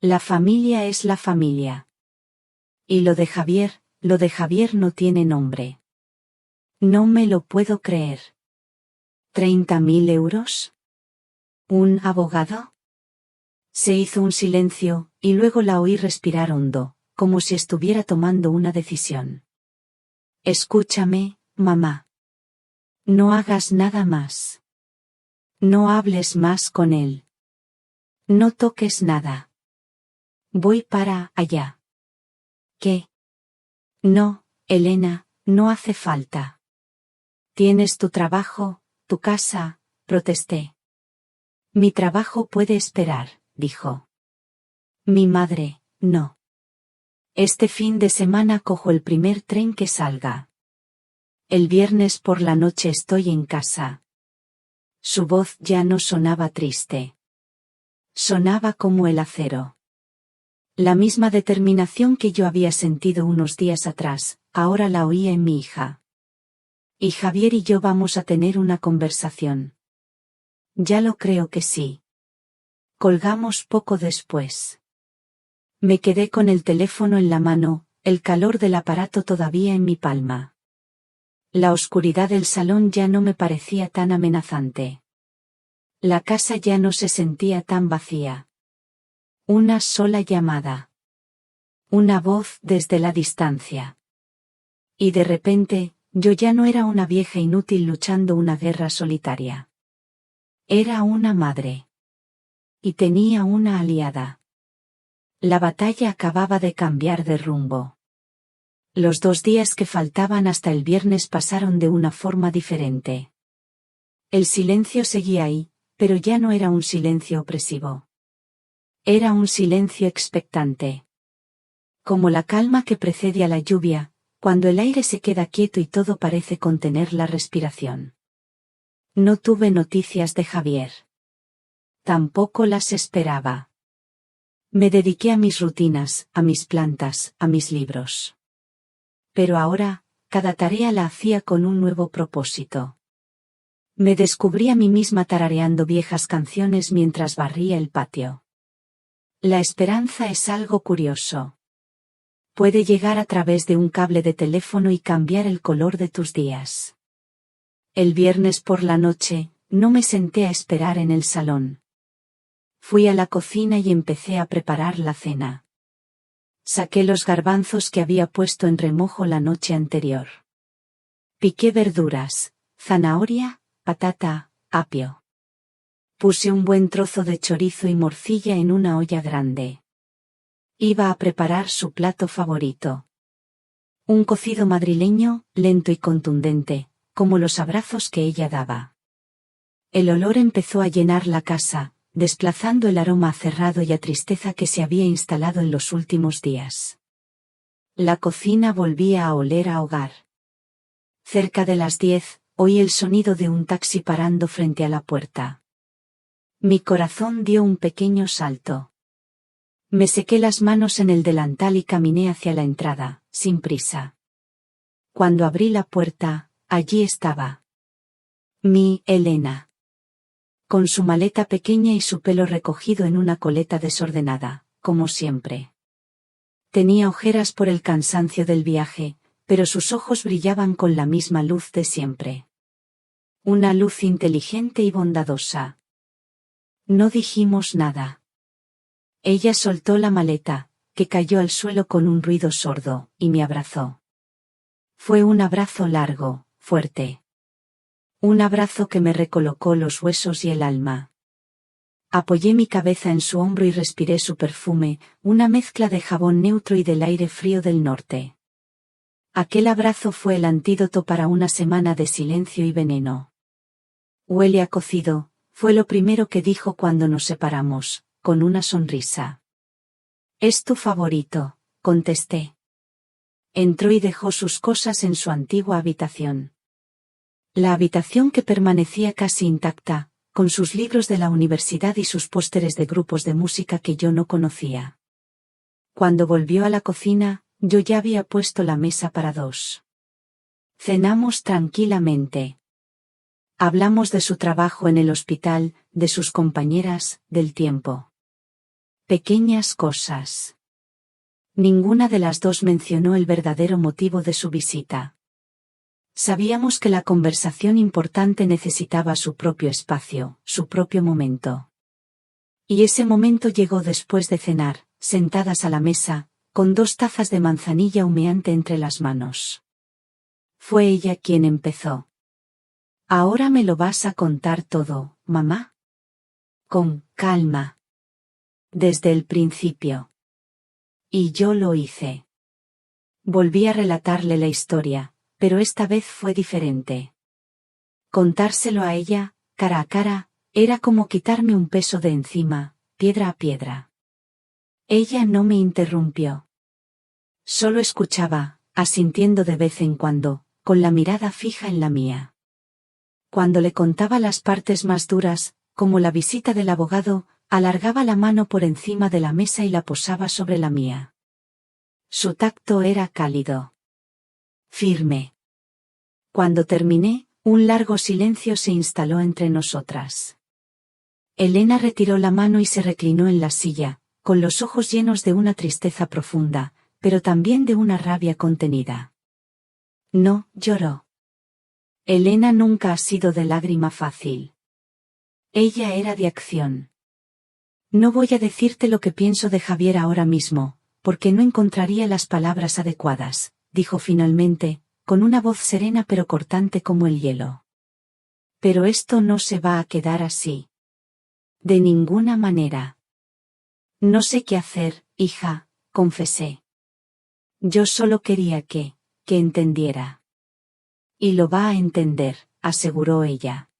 La familia es la familia. Y lo de Javier no tiene nombre. No me lo puedo creer. ¿30.000 euros? ¿Un abogado? Se hizo un silencio, y luego la oí respirar hondo, como si estuviera tomando una decisión. Escúchame, mamá. No hagas nada más. No hables más con él. No toques nada. Voy para allá. ¿Qué? No, Elena, no hace falta. Tienes tu trabajo, tu casa, protesté. Mi trabajo puede esperar, dijo. Mi madre, no. Este fin de semana cojo el primer tren que salga. El viernes por la noche estoy en casa. Su voz ya no sonaba triste. Sonaba como el acero. La misma determinación que yo había sentido unos días atrás, ahora la oía en mi hija. Y Javier y yo vamos a tener una conversación. Ya lo creo que sí. Colgamos poco después. Me quedé con el teléfono en la mano, el calor del aparato todavía en mi palma. La oscuridad del salón ya no me parecía tan amenazante. La casa ya no se sentía tan vacía. Una sola llamada. Una voz desde la distancia. Y de repente, yo ya no era una vieja inútil luchando una guerra solitaria. Era una madre. Y tenía una aliada. La batalla acababa de cambiar de rumbo. Los 2 días que faltaban hasta el viernes pasaron de una forma diferente. El silencio seguía ahí, pero ya no era un silencio opresivo. Era un silencio expectante. Como la calma que precede a la lluvia, cuando el aire se queda quieto y todo parece contener la respiración. No tuve noticias de Javier. Tampoco las esperaba. Me dediqué a mis rutinas, a mis plantas, a mis libros. Pero ahora, cada tarea la hacía con un nuevo propósito. Me descubrí a mí misma tarareando viejas canciones mientras barría el patio. La esperanza es algo curioso. Puede llegar a través de un cable de teléfono y cambiar el color de tus días. El viernes por la noche, no me senté a esperar en el salón. Fui a la cocina y empecé a preparar la cena. Saqué los garbanzos que había puesto en remojo la noche anterior. Piqué verduras, zanahoria, patata, apio. Puse un buen trozo de chorizo y morcilla en una olla grande. Iba a preparar su plato favorito. Un cocido madrileño, lento y contundente, como los abrazos que ella daba. El olor empezó a llenar la casa, desplazando el aroma a cerrado y a tristeza que se había instalado en los últimos días. La cocina volvía a oler a hogar. Cerca de las 10, oí el sonido de un taxi parando frente a la puerta. Mi corazón dio un pequeño salto. Me sequé las manos en el delantal y caminé hacia la entrada, sin prisa. Cuando abrí la puerta, allí estaba. Mi Elena. Con su maleta pequeña y su pelo recogido en una coleta desordenada, como siempre. Tenía ojeras por el cansancio del viaje, pero sus ojos brillaban con la misma luz de siempre. Una luz inteligente y bondadosa. No dijimos nada. Ella soltó la maleta, que cayó al suelo con un ruido sordo, y me abrazó. Fue un abrazo largo, fuerte. Un abrazo que me recolocó los huesos y el alma. Apoyé mi cabeza en su hombro y respiré su perfume, una mezcla de jabón neutro y del aire frío del norte. Aquel abrazo fue el antídoto para una semana de silencio y veneno. Huele a cocido, fue lo primero que dijo cuando nos separamos, con una sonrisa. Es tu favorito, contesté. Entró y dejó sus cosas en su antigua habitación. La habitación que permanecía casi intacta, con sus libros de la universidad y sus pósteres de grupos de música que yo no conocía. Cuando volvió a la cocina, yo ya había puesto la mesa para dos. Cenamos tranquilamente. Hablamos de su trabajo en el hospital, de sus compañeras, del tiempo. Pequeñas cosas. Ninguna de las dos mencionó el verdadero motivo de su visita. Sabíamos que la conversación importante necesitaba su propio espacio, su propio momento. Y ese momento llegó después de cenar, sentadas a la mesa, con 2 tazas de manzanilla humeante entre las manos. Fue ella quien empezó. «Ahora me lo vas a contar todo, mamá». «Con calma. Desde el principio». Y yo lo hice. Volví a relatarle la historia, pero esta vez fue diferente. Contárselo a ella, cara a cara, era como quitarme un peso de encima, piedra a piedra. Ella no me interrumpió. Solo escuchaba, asintiendo de vez en cuando, con la mirada fija en la mía. Cuando le contaba las partes más duras, como la visita del abogado, alargaba la mano por encima de la mesa y la posaba sobre la mía. Su tacto era cálido. Firme. Cuando terminé, un largo silencio se instaló entre nosotras. Elena retiró la mano y se reclinó en la silla, con los ojos llenos de una tristeza profunda, pero también de una rabia contenida. No, lloró. Elena nunca ha sido de lágrima fácil. Ella era de acción. No voy a decirte lo que pienso de Javier ahora mismo, porque no encontraría las palabras adecuadas, dijo finalmente, con una voz serena pero cortante como el hielo. Pero esto no se va a quedar así. De ninguna manera. No sé qué hacer, hija, confesé. Yo solo quería que entendiera. Y lo va a entender, aseguró ella.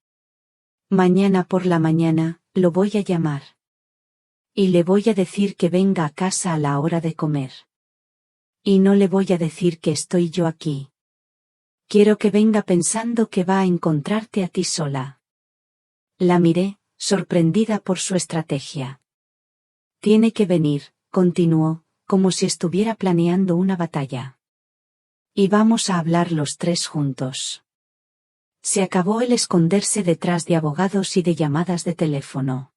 Mañana por la mañana, lo voy a llamar. Y le voy a decir que venga a casa a la hora de comer. Y no le voy a decir que estoy yo aquí. Quiero que venga pensando que va a encontrarte a ti sola. La miré, sorprendida por su estrategia. Tiene que venir, continuó, como si estuviera planeando una batalla. Y vamos a hablar los 3 juntos. Se acabó el esconderse detrás de abogados y de llamadas de teléfono.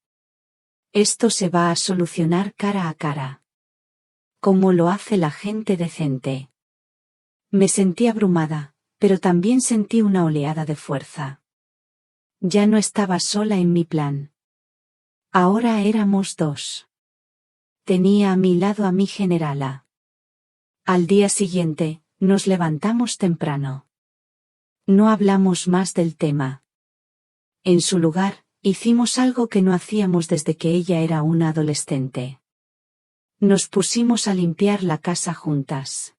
Esto se va a solucionar cara a cara. Como lo hace la gente decente. Me sentí abrumada, pero también sentí una oleada de fuerza. Ya no estaba sola en mi plan. Ahora éramos 2. Tenía a mi lado a mi generala. Al día siguiente, nos levantamos temprano. No hablamos más del tema. En su lugar, hicimos algo que no hacíamos desde que ella era una adolescente. Nos pusimos a limpiar la casa juntas.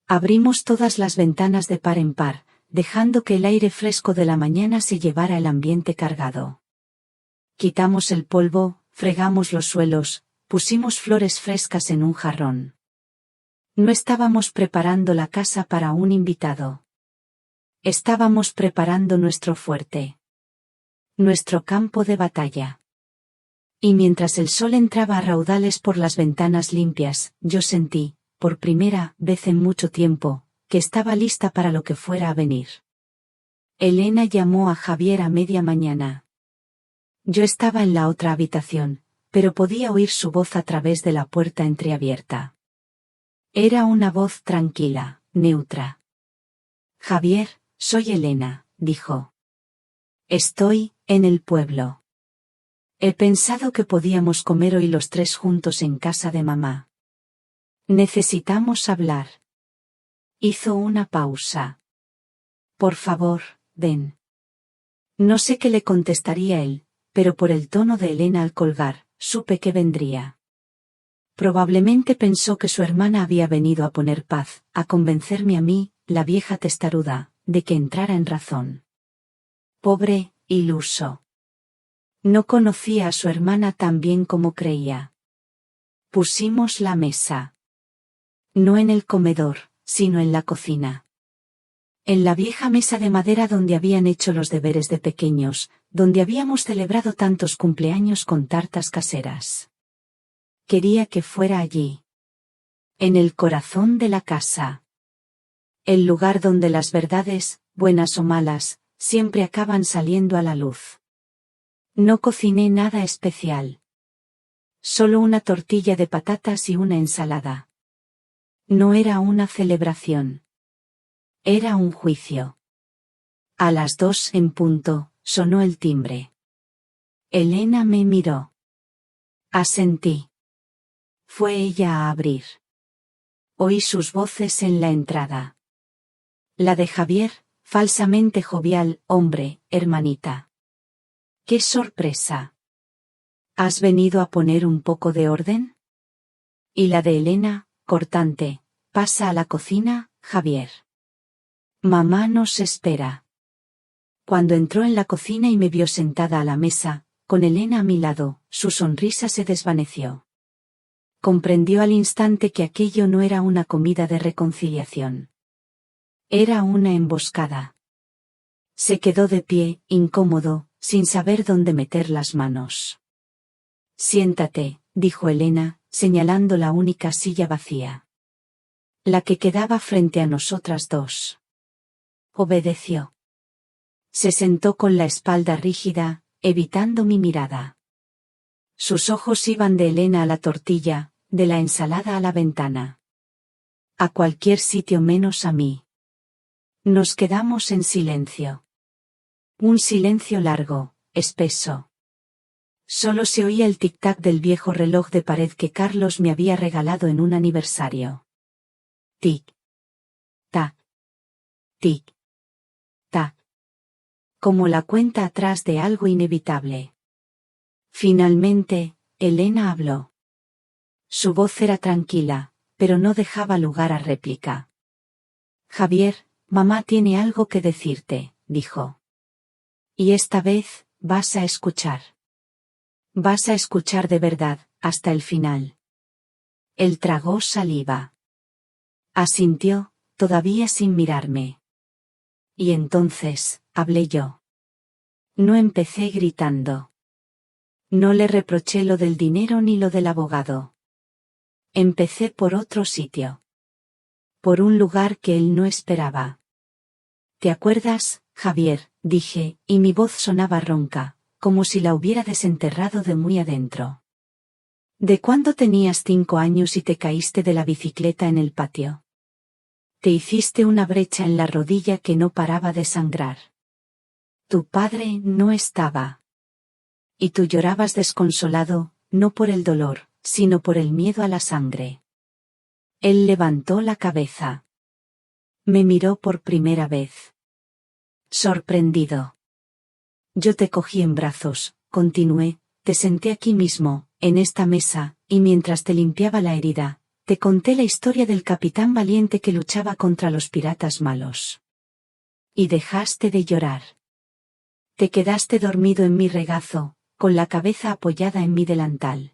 Abrimos todas las ventanas de par en par, dejando que el aire fresco de la mañana se llevara el ambiente cargado. Quitamos el polvo, fregamos los suelos, pusimos flores frescas en un jarrón. No estábamos preparando la casa para un invitado. Estábamos preparando nuestro fuerte. Nuestro campo de batalla. Y mientras el sol entraba a raudales por las ventanas limpias, yo sentí, por primera vez en mucho tiempo, que estaba lista para lo que fuera a venir. Elena llamó a Javier a media mañana. Yo estaba en la otra habitación, pero podía oír su voz a través de la puerta entreabierta. Era una voz tranquila, neutra. Javier, soy Elena, dijo. Estoy en el pueblo. He pensado que podíamos comer hoy los 3 juntos en casa de mamá. Necesitamos hablar. Hizo una pausa. Por favor, ven. No sé qué le contestaría él, pero por el tono de Elena al colgar, supe que vendría. Probablemente pensó que su hermana había venido a poner paz, a convencerme a mí, la vieja testaruda, de que entrara en razón. Pobre, iluso. No conocía a su hermana tan bien como creía. Pusimos la mesa. No en el comedor, sino en la cocina. En la vieja mesa de madera donde habían hecho los deberes de pequeños, donde habíamos celebrado tantos cumpleaños con tartas caseras. Quería que fuera allí. En el corazón de la casa. El lugar donde las verdades, buenas o malas, siempre acaban saliendo a la luz. No cociné nada especial. Solo una tortilla de patatas y una ensalada. No era una celebración. Era un juicio. A las 2 en punto, sonó el timbre. Elena me miró. Asentí. Fue ella a abrir. Oí sus voces en la entrada. La de Javier, falsamente jovial, hombre, hermanita. ¡Qué sorpresa! ¿Has venido a poner un poco de orden? Y la de Elena, cortante, pasa a la cocina, Javier. Mamá nos espera. Cuando entró en la cocina y me vio sentada a la mesa, con Elena a mi lado, su sonrisa se desvaneció. Comprendió al instante que aquello no era una comida de reconciliación. Era una emboscada. Se quedó de pie, incómodo, sin saber dónde meter las manos. Siéntate, dijo Elena, señalando la única silla vacía. La que quedaba frente a nosotras dos. Obedeció. Se sentó con la espalda rígida, evitando mi mirada. Sus ojos iban de Elena a la tortilla, de la ensalada a la ventana. A cualquier sitio menos a mí. Nos quedamos en silencio. Un silencio largo, espeso. Solo se oía el tic-tac del viejo reloj de pared que Carlos me había regalado en un aniversario. Tic. Tac. Tic. Tac. Como la cuenta atrás de algo inevitable. Finalmente, Elena habló. Su voz era tranquila, pero no dejaba lugar a réplica. Javier, mamá tiene algo que decirte, dijo. Y esta vez, vas a escuchar. Vas a escuchar de verdad, hasta el final. Él tragó saliva. Asintió, todavía sin mirarme. Y entonces, hablé yo. No empecé gritando. No le reproché lo del dinero ni lo del abogado. Empecé por otro sitio. Por un lugar que él no esperaba. ¿Te acuerdas, Javier?, dije, y mi voz sonaba ronca, como si la hubiera desenterrado de muy adentro. ¿De cuándo tenías 5 años y te caíste de la bicicleta en el patio? Te hiciste una brecha en la rodilla que no paraba de sangrar. Tu padre no estaba. Y tú llorabas desconsolado, no por el dolor, sino por el miedo a la sangre. Él levantó la cabeza. Me miró por primera vez. Sorprendido. Yo te cogí en brazos, continué, te senté aquí mismo, en esta mesa, y mientras te limpiaba la herida, te conté la historia del capitán valiente que luchaba contra los piratas malos. Y dejaste de llorar. Te quedaste dormido en mi regazo, con la cabeza apoyada en mi delantal.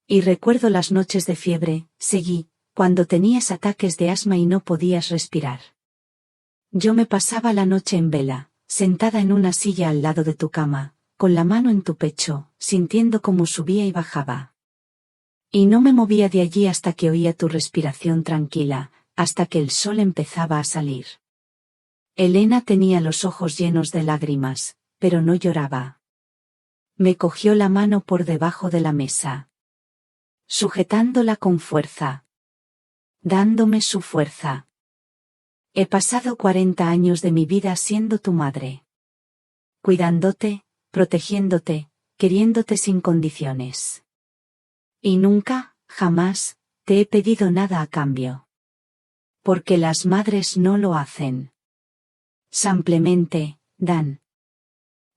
Y recuerdo las noches de fiebre, seguí, cuando tenías ataques de asma y no podías respirar. Yo me pasaba la noche en vela, sentada en una silla al lado de tu cama, con la mano en tu pecho, sintiendo cómo subía y bajaba. Y no me movía de allí hasta que oía tu respiración tranquila, hasta que el sol empezaba a salir. Elena tenía los ojos llenos de lágrimas, pero no lloraba. Me cogió la mano por debajo de la mesa. Sujetándola con fuerza. Dándome su fuerza. He pasado 40 años de mi vida siendo tu madre. Cuidándote, protegiéndote, queriéndote sin condiciones. Y nunca, jamás, te he pedido nada a cambio. Porque las madres no lo hacen. Simplemente, dan.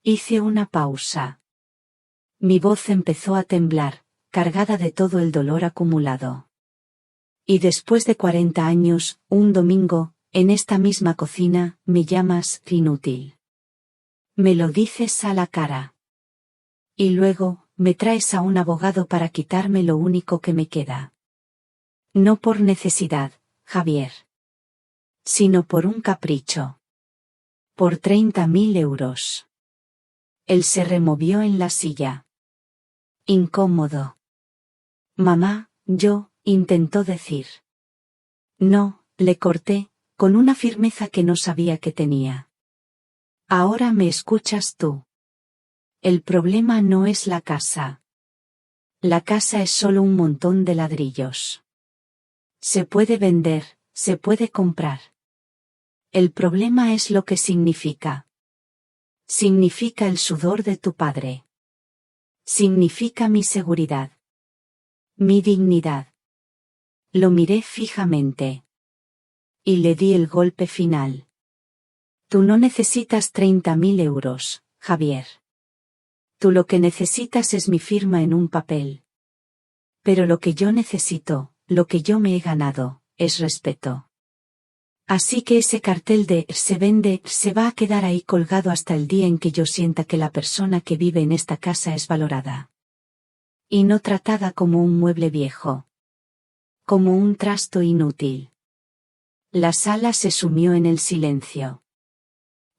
Hice una pausa. Mi voz empezó a temblar, cargada de todo el dolor acumulado. Y después de 40 años, un domingo, en esta misma cocina, me llamas inútil. Me lo dices a la cara. Y luego, me traes a un abogado para quitarme lo único que me queda. No por necesidad, Javier. Sino por un capricho. Por 30.000 euros. Él se removió en la silla. Incómodo. Mamá, intentó decir. No, le corté, con una firmeza que no sabía que tenía. Ahora me escuchas tú. El problema no es la casa. La casa es solo un montón de ladrillos. Se puede vender, se puede comprar. El problema es lo que significa. Significa el sudor de tu padre. Significa mi seguridad. Mi dignidad. Lo miré fijamente. Y le di el golpe final. Tú no necesitas 30.000 euros, Javier. Tú lo que necesitas es mi firma en un papel. Pero lo que yo necesito, lo que yo me he ganado, es respeto. Así que ese cartel de se vende se va a quedar ahí colgado hasta el día en que yo sienta que la persona que vive en esta casa es valorada. Y no tratada como un mueble viejo. Como un trasto inútil. La sala se sumió en el silencio.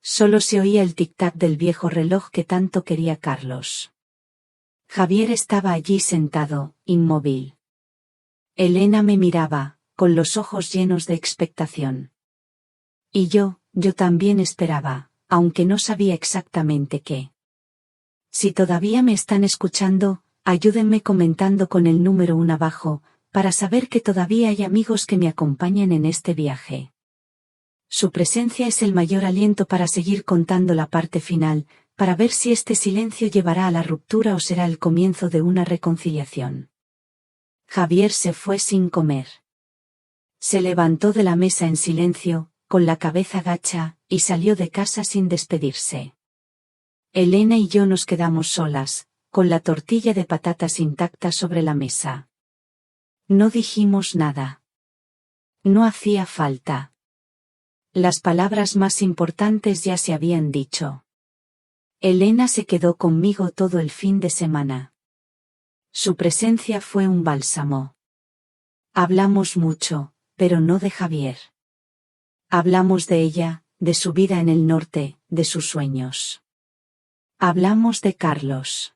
Solo se oía el tic-tac del viejo reloj que tanto quería Carlos. Javier estaba allí sentado, inmóvil. Elena me miraba, con los ojos llenos de expectación. Y yo también esperaba, aunque no sabía exactamente qué. Si todavía me están escuchando, ayúdenme comentando con el número 1 abajo, para saber que todavía hay amigos que me acompañan en este viaje. Su presencia es el mayor aliento para seguir contando la parte final, para ver si este silencio llevará a la ruptura o será el comienzo de una reconciliación. Javier se fue sin comer. Se levantó de la mesa en silencio, con la cabeza gacha, y salió de casa sin despedirse. Elena y yo nos quedamos solas, con la tortilla de patatas intacta sobre la mesa. No dijimos nada. No hacía falta. Las palabras más importantes ya se habían dicho. Elena se quedó conmigo todo el fin de semana. Su presencia fue un bálsamo. Hablamos mucho, pero no de Javier. Hablamos de ella, de su vida en el norte, de sus sueños. Hablamos de Carlos.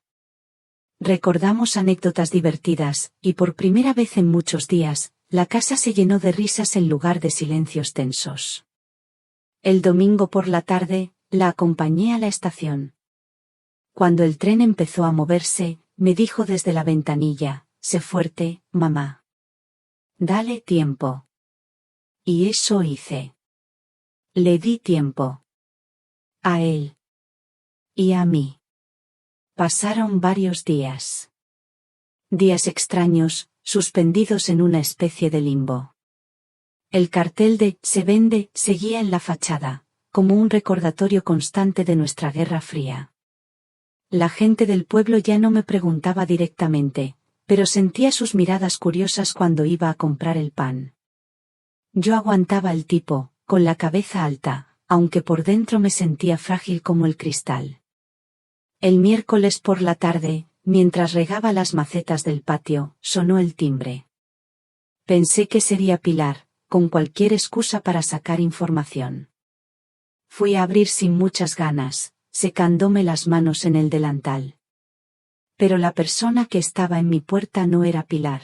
Recordamos anécdotas divertidas, y por primera vez en muchos días, la casa se llenó de risas en lugar de silencios tensos. El domingo por la tarde, la acompañé a la estación. Cuando el tren empezó a moverse, me dijo desde la ventanilla, sé fuerte, mamá. Dale tiempo. Y eso hice. Le di tiempo. A él. Y a mí. Pasaron varios días. Días extraños, suspendidos en una especie de limbo. El cartel de se vende seguía en la fachada, como un recordatorio constante de nuestra Guerra Fría. La gente del pueblo ya no me preguntaba directamente, pero sentía sus miradas curiosas cuando iba a comprar el pan. Yo aguantaba el tipo, con la cabeza alta, aunque por dentro me sentía frágil como el cristal. El miércoles por la tarde, mientras regaba las macetas del patio, sonó el timbre. Pensé que sería Pilar, con cualquier excusa para sacar información. Fui a abrir sin muchas ganas, secándome las manos en el delantal. Pero la persona que estaba en mi puerta no era Pilar.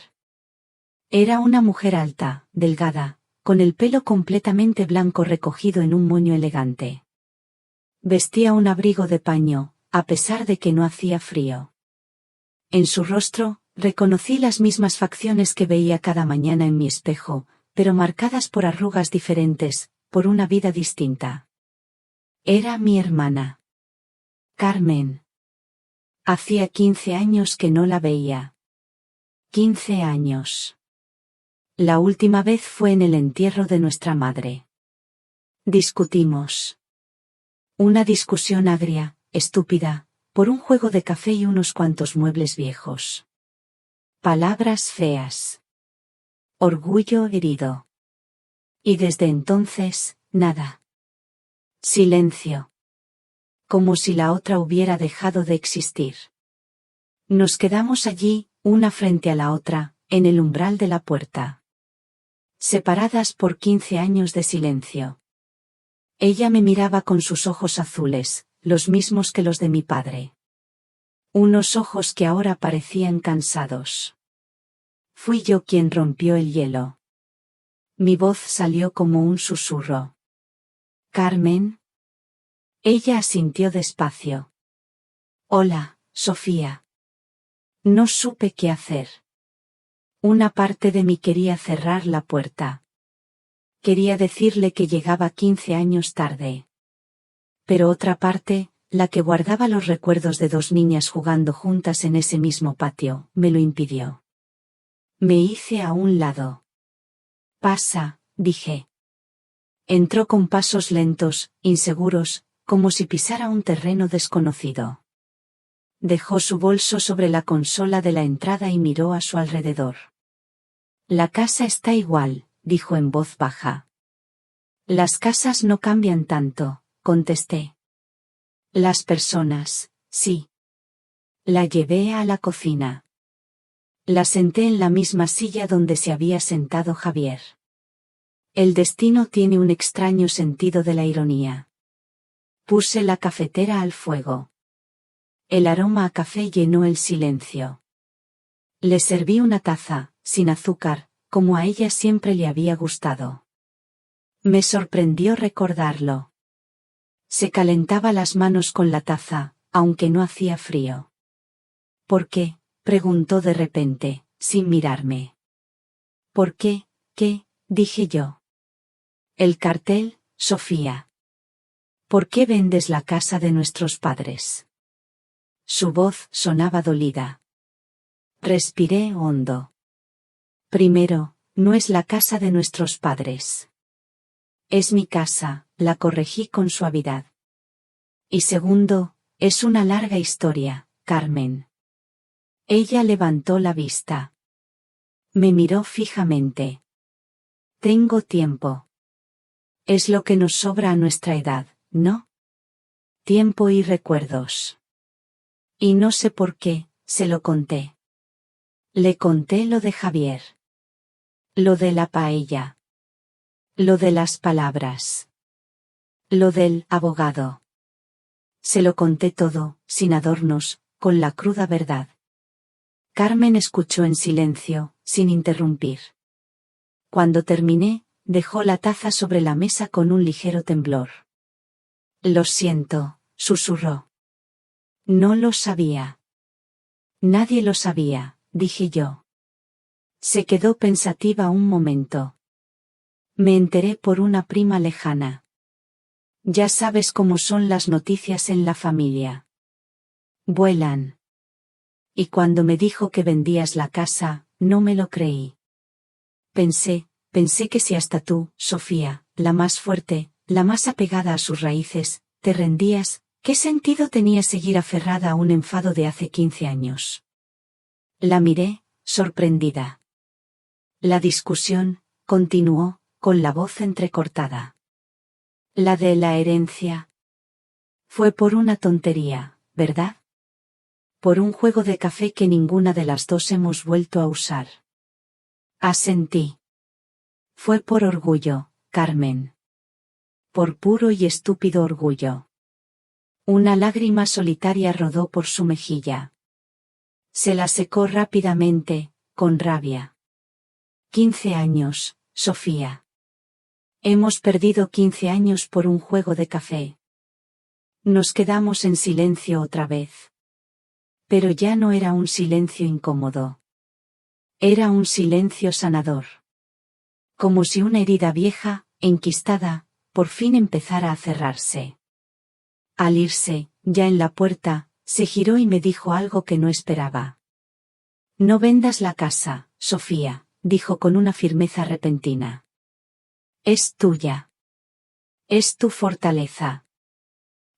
Era una mujer alta, delgada, con el pelo completamente blanco recogido en un moño elegante. Vestía un abrigo de paño, a pesar de que no hacía frío. En su rostro, reconocí las mismas facciones que veía cada mañana en mi espejo, pero marcadas por arrugas diferentes, por una vida distinta. Era mi hermana. Carmen. Hacía 15 años que no la veía. 15 años. La última vez fue en el entierro de nuestra madre. Discutimos. Una discusión agria, estúpida, por un juego de café y unos cuantos muebles viejos. Palabras feas. Orgullo herido. Y desde entonces, nada. Silencio. Como si la otra hubiera dejado de existir. Nos quedamos allí, una frente a la otra, en el umbral de la puerta. Separadas por 15 años de silencio. Ella me miraba con sus ojos azules, los mismos que los de mi padre. Unos ojos que ahora parecían cansados. Fui yo quien rompió el hielo. Mi voz salió como un susurro. ¿Carmen? Ella asintió despacio. Hola, Sofía. No supe qué hacer. Una parte de mí quería cerrar la puerta. Quería decirle que llegaba 15 años tarde. Pero otra parte, la que guardaba los recuerdos de dos niñas jugando juntas en ese mismo patio, me lo impidió. Me hice a un lado. Pasa, dije. Entró con pasos lentos, inseguros, como si pisara un terreno desconocido. Dejó su bolso sobre la consola de la entrada y miró a su alrededor. La casa está igual, dijo en voz baja. Las casas no cambian tanto, contesté. Las personas, sí. La llevé a la cocina. La senté en la misma silla donde se había sentado Javier. El destino tiene un extraño sentido de la ironía. Puse la cafetera al fuego. El aroma a café llenó el silencio. Le serví una taza, sin azúcar, como a ella siempre le había gustado. Me sorprendió recordarlo. Se calentaba las manos con la taza, aunque no hacía frío. ¿Por qué?, preguntó de repente, sin mirarme. ¿Por qué? ¿Qué?, dije yo. El cartel, Sofía. ¿Por qué vendes la casa de nuestros padres? Su voz sonaba dolida. Respiré hondo. Primero, no es la casa de nuestros padres. Es mi casa, la corregí con suavidad. Y segundo, es una larga historia, Carmen. Ella levantó la vista. Me miró fijamente. Tengo tiempo. Es lo que nos sobra a nuestra edad, ¿no? Tiempo y recuerdos. Y no sé por qué, se lo conté. Le conté lo de Javier. Lo de la paella. Lo de las palabras. Lo del abogado. Se lo conté todo, sin adornos, con la cruda verdad. Carmen escuchó en silencio, sin interrumpir. Cuando terminé, dejó la taza sobre la mesa con un ligero temblor. Lo siento, susurró. No lo sabía. Nadie lo sabía, dije yo. Se quedó pensativa un momento. Me enteré por una prima lejana. Ya sabes cómo son las noticias en la familia. Vuelan. Y cuando me dijo que vendías la casa, no me lo creí. Pensé que si hasta tú, Sofía, la más fuerte, la más apegada a sus raíces, te rendías, ¿qué sentido tenía seguir aferrada a un enfado de hace 15 años? La miré, sorprendida. La discusión, continuó, con la voz entrecortada. La de la herencia. Fue por una tontería, ¿verdad? Por un juego de café que ninguna de las dos hemos vuelto a usar. Asentí. Fue por orgullo, Carmen. Por puro y estúpido orgullo. Una lágrima solitaria rodó por su mejilla. Se la secó rápidamente, con rabia. 15 años, Sofía. Hemos perdido 15 años por un juego de café. Nos quedamos en silencio otra vez. Pero ya no era un silencio incómodo. Era un silencio sanador. Como si una herida vieja, enquistada, por fin empezara a cerrarse. Al irse, ya en la puerta, se giró y me dijo algo que no esperaba. No vendas la casa, Sofía, dijo con una firmeza repentina. Es tuya. Es tu fortaleza.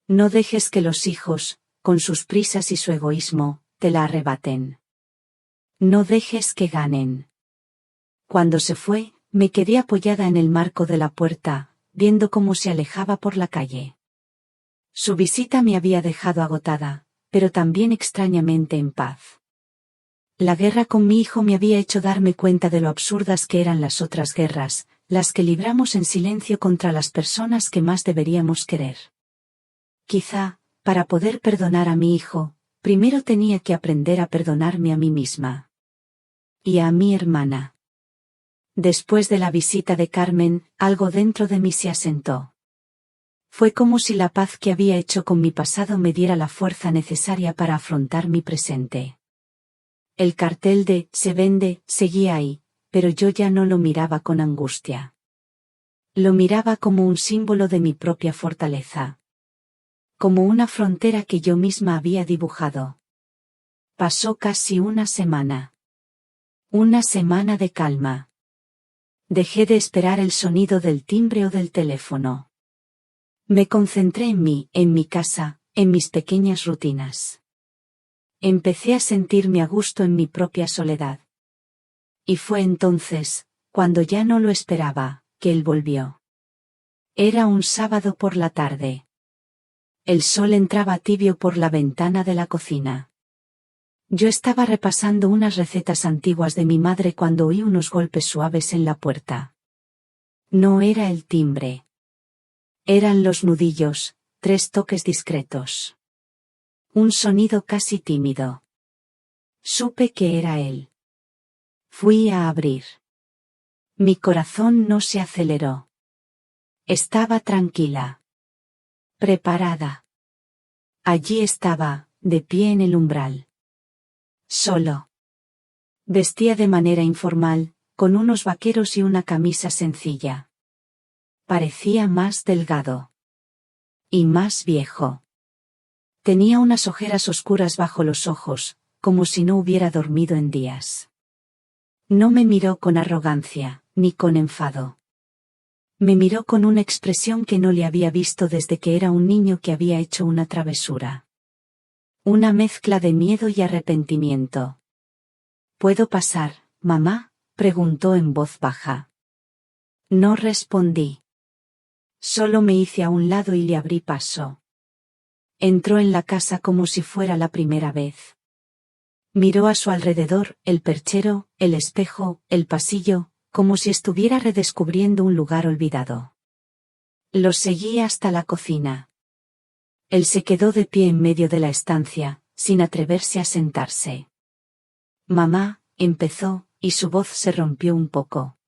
No dejes que los hijos, con sus prisas y su egoísmo, te la arrebaten. No dejes que ganen. Cuando se fue, me quedé apoyada en el marco de la puerta, viendo cómo se alejaba por la calle. Su visita me había dejado agotada, pero también extrañamente en paz. La guerra con mi hijo me había hecho darme cuenta de lo absurdas que eran las otras guerras, las que libramos en silencio contra las personas que más deberíamos querer. Quizá, para poder perdonar a mi hijo, primero tenía que aprender a perdonarme a mí misma. Y a mi hermana. Después de la visita de Carmen, algo dentro de mí se asentó. Fue como si la paz que había hecho con mi pasado me diera la fuerza necesaria para afrontar mi presente. El cartel de "se vende" seguía ahí, pero yo ya no lo miraba con angustia. Lo miraba como un símbolo de mi propia fortaleza. Como una frontera que yo misma había dibujado. Pasó casi una semana. Una semana de calma. Dejé de esperar el sonido del timbre o del teléfono. Me concentré en mí, en mi casa, en mis pequeñas rutinas. Empecé a sentirme a gusto en mi propia soledad. Y fue entonces, cuando ya no lo esperaba, que él volvió. Era un sábado por la tarde. El sol entraba tibio por la ventana de la cocina. Yo estaba repasando unas recetas antiguas de mi madre cuando oí unos golpes suaves en la puerta. No era el timbre. Eran los nudillos, 3 toques discretos. Un sonido casi tímido. Supe que era él. Fui a abrir. Mi corazón no se aceleró. Estaba tranquila. Preparada. Allí estaba, de pie en el umbral. Solo. Vestía de manera informal, con unos vaqueros y una camisa sencilla. Parecía más delgado. Y más viejo. Tenía unas ojeras oscuras bajo los ojos, como si no hubiera dormido en días. No me miró con arrogancia, ni con enfado. Me miró con una expresión que no le había visto desde que era un niño que había hecho una travesura. Una mezcla de miedo y arrepentimiento. ¿Puedo pasar, mamá?, preguntó en voz baja. No respondí. Solo me hice a un lado y le abrí paso. Entró en la casa como si fuera la primera vez. Miró a su alrededor, el perchero, el espejo, el pasillo, como si estuviera redescubriendo un lugar olvidado. Lo seguí hasta la cocina. Él se quedó de pie en medio de la estancia, sin atreverse a sentarse. Mamá, empezó, y su voz se rompió un poco.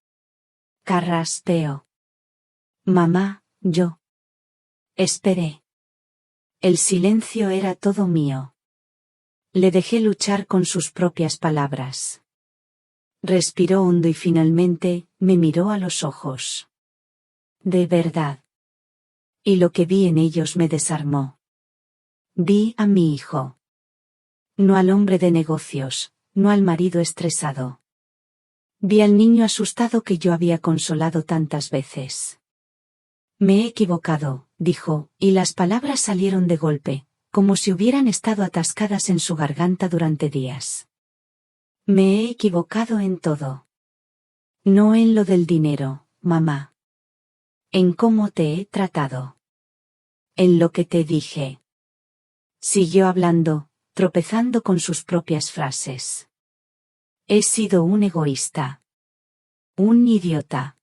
Carraspeo. Mamá, yo. Esperé. El silencio era todo mío. Le dejé luchar con sus propias palabras. Respiró hondo y finalmente, me miró a los ojos. De verdad. Y lo que vi en ellos me desarmó. Vi a mi hijo. No al hombre de negocios, no al marido estresado. Vi al niño asustado que yo había consolado tantas veces. Me he equivocado, dijo, y las palabras salieron de golpe, como si hubieran estado atascadas en su garganta durante días. Me he equivocado en todo. No en lo del dinero, mamá. En cómo te he tratado. En lo que te dije. Siguió hablando, tropezando con sus propias frases. He sido un egoísta. Un idiota.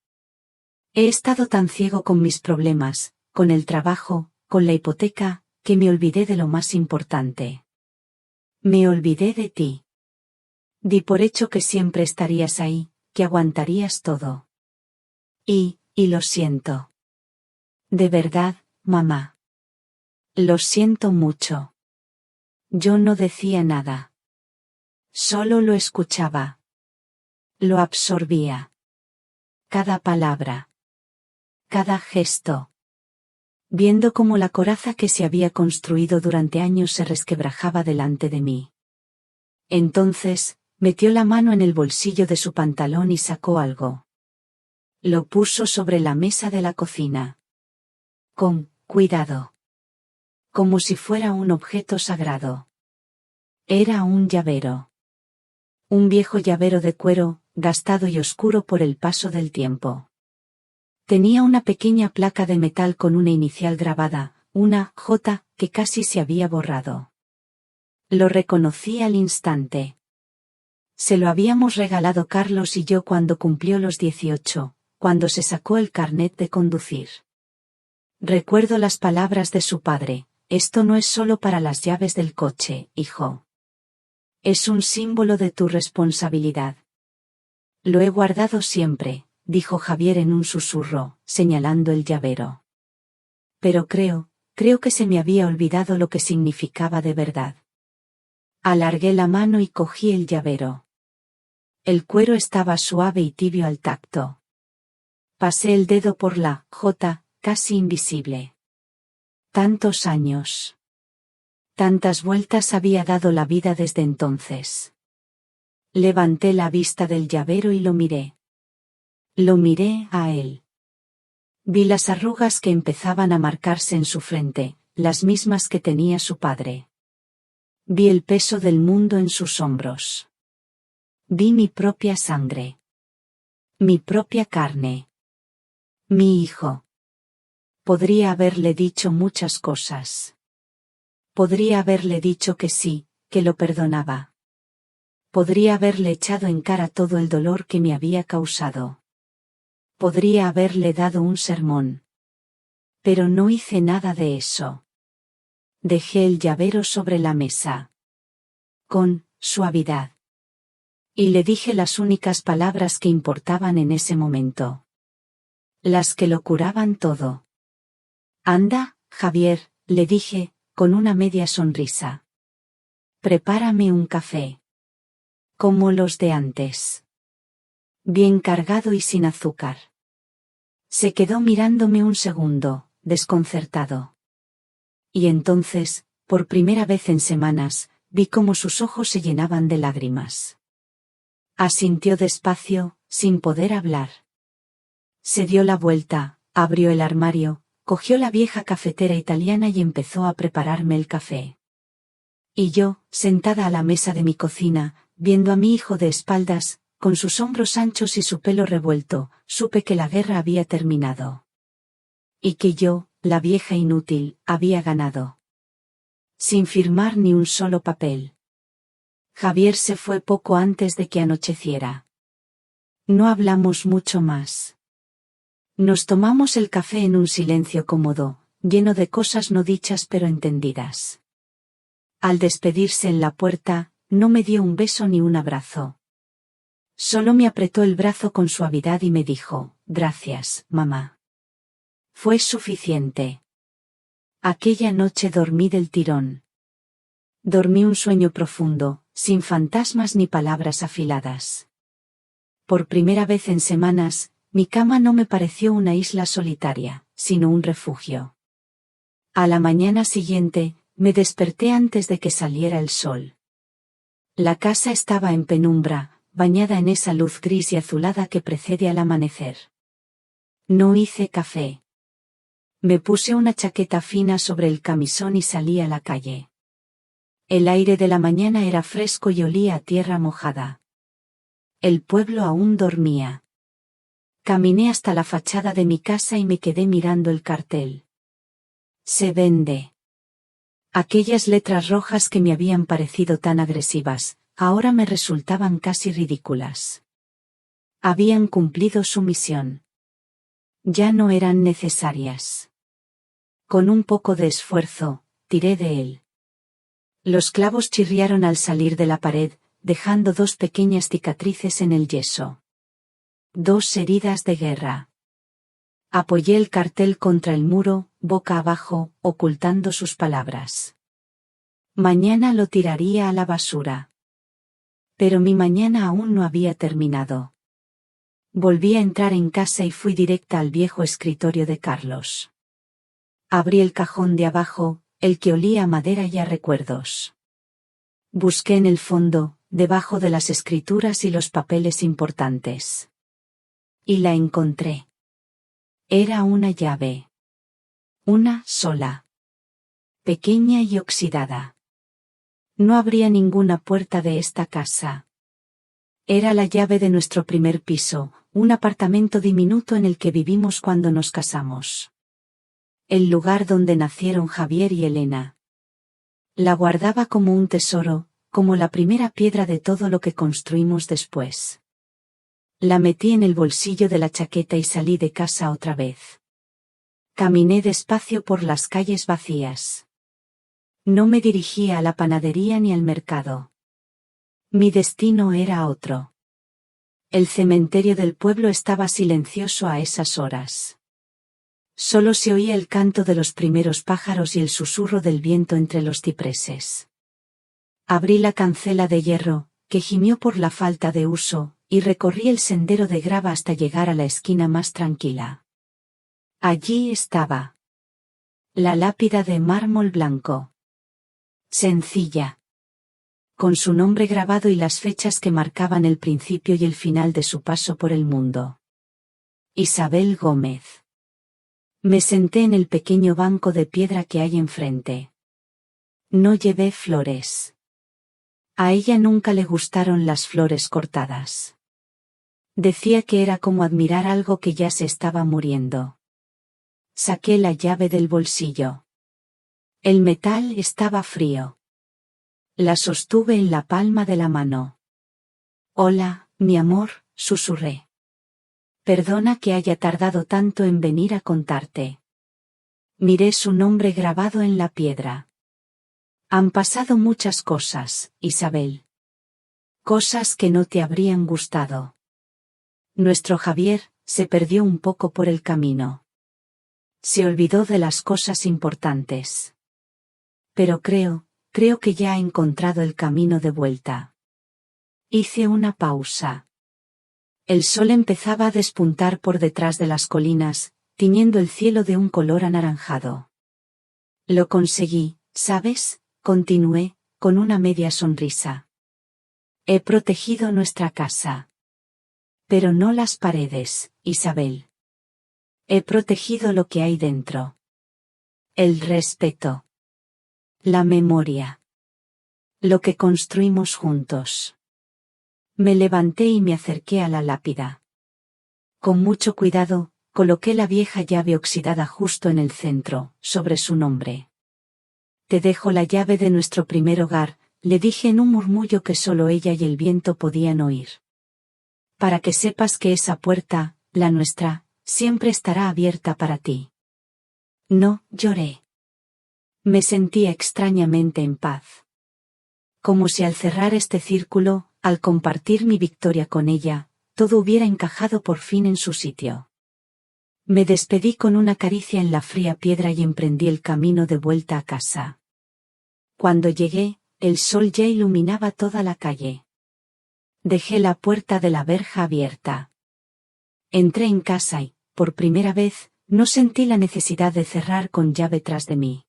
He estado tan ciego con mis problemas, con el trabajo, con la hipoteca, que me olvidé de lo más importante. Me olvidé de ti. Di por hecho que siempre estarías ahí, que aguantarías todo. Y lo siento. De verdad, mamá. Lo siento mucho. Yo no decía nada. Solo lo escuchaba. Lo absorbía. Cada palabra. Cada gesto. Viendo cómo la coraza que se había construido durante años se resquebrajaba delante de mí. Entonces, Metió la mano en el bolsillo de su pantalón y sacó algo. Lo puso sobre la mesa de la cocina. Con cuidado. Como si fuera un objeto sagrado. Era un llavero. Un viejo llavero de cuero, gastado y oscuro por el paso del tiempo. Tenía una pequeña placa de metal con una inicial grabada, una J, que casi se había borrado. Lo reconocí al instante. Se lo habíamos regalado Carlos y yo cuando cumplió los 18, cuando se sacó el carnet de conducir. Recuerdo las palabras de su padre: esto no es solo para las llaves del coche, hijo. Es un símbolo de tu responsabilidad. Lo he guardado siempre, dijo Javier en un susurro, señalando el llavero. Pero creo que se me había olvidado lo que significaba de verdad. Alargué la mano y cogí el llavero. El cuero estaba suave y tibio al tacto. Pasé el dedo por la J, casi invisible. Tantos años. Tantas vueltas había dado la vida desde entonces. Levanté la vista del llavero y lo miré. Lo miré a él. Vi las arrugas que empezaban a marcarse en su frente, las mismas que tenía su padre. Vi el peso del mundo en sus hombros. Vi mi propia sangre. Mi propia carne. Mi hijo. Podría haberle dicho muchas cosas. Podría haberle dicho que sí, que lo perdonaba. Podría haberle echado en cara todo el dolor que me había causado. Podría haberle dado un sermón. Pero no hice nada de eso. Dejé el llavero sobre la mesa. Con suavidad. Y le dije las únicas palabras que importaban en ese momento. Las que lo curaban todo. Anda, Javier, le dije, con una media sonrisa. Prepárame un café. Como los de antes. Bien cargado y sin azúcar. Se quedó mirándome un segundo, desconcertado. Y entonces, por primera vez en semanas, vi cómo sus ojos se llenaban de lágrimas. Asintió despacio, sin poder hablar. Se dio la vuelta, abrió el armario, cogió la vieja cafetera italiana y empezó a prepararme el café. Y yo, sentada a la mesa de mi cocina, viendo a mi hijo de espaldas, con sus hombros anchos y su pelo revuelto, supe que la guerra había terminado. Y que yo, la vieja inútil, había ganado. Sin firmar ni un solo papel. Javier se fue poco antes de que anocheciera. No hablamos mucho más. Nos tomamos el café en un silencio cómodo, lleno de cosas no dichas pero entendidas. Al despedirse en la puerta, no me dio un beso ni un abrazo. Solo me apretó el brazo con suavidad y me dijo: gracias, mamá. Fue suficiente. Aquella noche dormí del tirón. Dormí un sueño profundo, sin fantasmas ni palabras afiladas. Por primera vez en semanas, mi cama no me pareció una isla solitaria, sino un refugio. A la mañana siguiente, me desperté antes de que saliera el sol. La casa estaba en penumbra, bañada en esa luz gris y azulada que precede al amanecer. No hice café. Me puse una chaqueta fina sobre el camisón y salí a la calle. El aire de la mañana era fresco y olía a tierra mojada. El pueblo aún dormía. Caminé hasta la fachada de mi casa y me quedé mirando el cartel. Se vende. Aquellas letras rojas que me habían parecido tan agresivas, ahora me resultaban casi ridículas. Habían cumplido su misión. Ya no eran necesarias. Con un poco de esfuerzo, tiré de él. Los clavos chirriaron al salir de la pared, dejando 2 pequeñas cicatrices en el yeso. 2 heridas de guerra. Apoyé el cartel contra el muro, boca abajo, ocultando sus palabras. Mañana lo tiraría a la basura. Pero mi mañana aún no había terminado. Volví a entrar en casa y fui directa al viejo escritorio de Carlos. Abrí el cajón de abajo, el que olía a madera y a recuerdos. Busqué en el fondo, debajo de las escrituras y los papeles importantes. Y la encontré. Era una llave. Una sola. Pequeña y oxidada. No abría ninguna puerta de esta casa. Era la llave de nuestro primer piso, un apartamento diminuto en el que vivimos cuando nos casamos. El lugar donde nacieron Javier y Elena. La guardaba como un tesoro, como la primera piedra de todo lo que construimos después. La metí en el bolsillo de la chaqueta y salí de casa otra vez. Caminé despacio por las calles vacías. No me dirigía a la panadería ni al mercado. Mi destino era otro. El cementerio del pueblo estaba silencioso a esas horas. Solo se oía el canto de los primeros pájaros y el susurro del viento entre los cipreses. Abrí la cancela de hierro, que gimió por la falta de uso, y recorrí el sendero de grava hasta llegar a la esquina más tranquila. Allí estaba. La lápida de mármol blanco. Sencilla. Con su nombre grabado y las fechas que marcaban el principio y el final de su paso por el mundo. Isabel Gómez. Me senté en el pequeño banco de piedra que hay enfrente. No llevé flores. A ella nunca le gustaron las flores cortadas. Decía que era como admirar algo que ya se estaba muriendo. Saqué la llave del bolsillo. El metal estaba frío. La sostuve en la palma de la mano. Hola, mi amor, susurré. Perdona que haya tardado tanto en venir a contarte. Miré su nombre grabado en la piedra. Han pasado muchas cosas, Isabel. Cosas que no te habrían gustado. Nuestro Javier se perdió un poco por el camino. Se olvidó de las cosas importantes. Pero creo que ya ha encontrado el camino de vuelta. Hice una pausa. El sol empezaba a despuntar por detrás de las colinas, tiñendo el cielo de un color anaranjado. Lo conseguí, ¿sabes? Continué, con una media sonrisa. He protegido nuestra casa. Pero no las paredes, Isabel. He protegido lo que hay dentro. El respeto. La memoria. Lo que construimos juntos. Me levanté y me acerqué a la lápida. Con mucho cuidado, coloqué la vieja llave oxidada justo en el centro, sobre su nombre. Te dejo la llave de nuestro primer hogar, le dije en un murmullo que solo ella y el viento podían oír. Para que sepas que esa puerta, la nuestra, siempre estará abierta para ti. No, lloré. Me sentía extrañamente en paz. Como si al cerrar este círculo, al compartir mi victoria con ella, todo hubiera encajado por fin en su sitio. Me despedí con una caricia en la fría piedra y emprendí el camino de vuelta a casa. Cuando llegué, el sol ya iluminaba toda la calle. Dejé la puerta de la verja abierta. Entré en casa y, por primera vez, no sentí la necesidad de cerrar con llave tras de mí.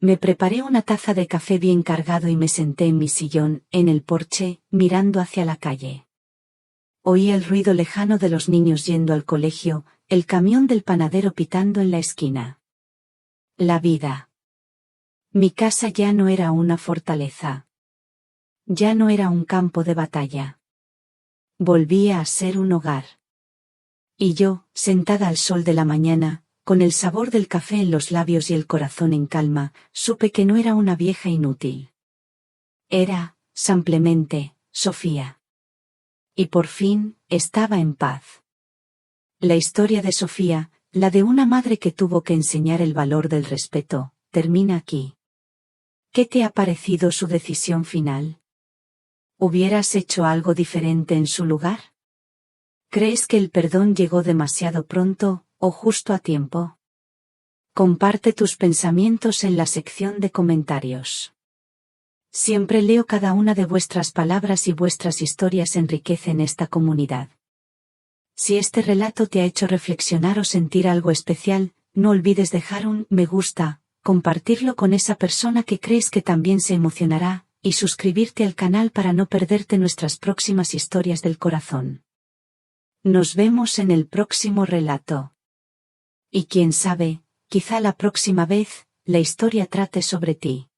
Me preparé una taza de café bien cargado y me senté en mi sillón, en el porche, mirando hacia la calle. Oí el ruido lejano de los niños yendo al colegio, el camión del panadero pitando en la esquina. La vida. Mi casa ya no era una fortaleza. Ya no era un campo de batalla. Volvía a ser un hogar. Y yo, sentada al sol de la mañana, con el sabor del café en los labios y el corazón en calma, supe que no era una vieja inútil. Era, simplemente, Sofía. Y por fin, estaba en paz. La historia de Sofía, la de una madre que tuvo que enseñar el valor del respeto, termina aquí. ¿Qué te ha parecido su decisión final? ¿Hubieras hecho algo diferente en su lugar? ¿Crees que el perdón llegó demasiado pronto, o justo a tiempo? Comparte tus pensamientos en la sección de comentarios. Siempre leo cada una de vuestras palabras y vuestras historias enriquecen esta comunidad. Si este relato te ha hecho reflexionar o sentir algo especial, no olvides dejar un me gusta, compartirlo con esa persona que crees que también se emocionará, y suscribirte al canal para no perderte nuestras próximas historias del corazón. Nos vemos en el próximo relato. Y quién sabe, quizá la próxima vez, la historia trate sobre ti.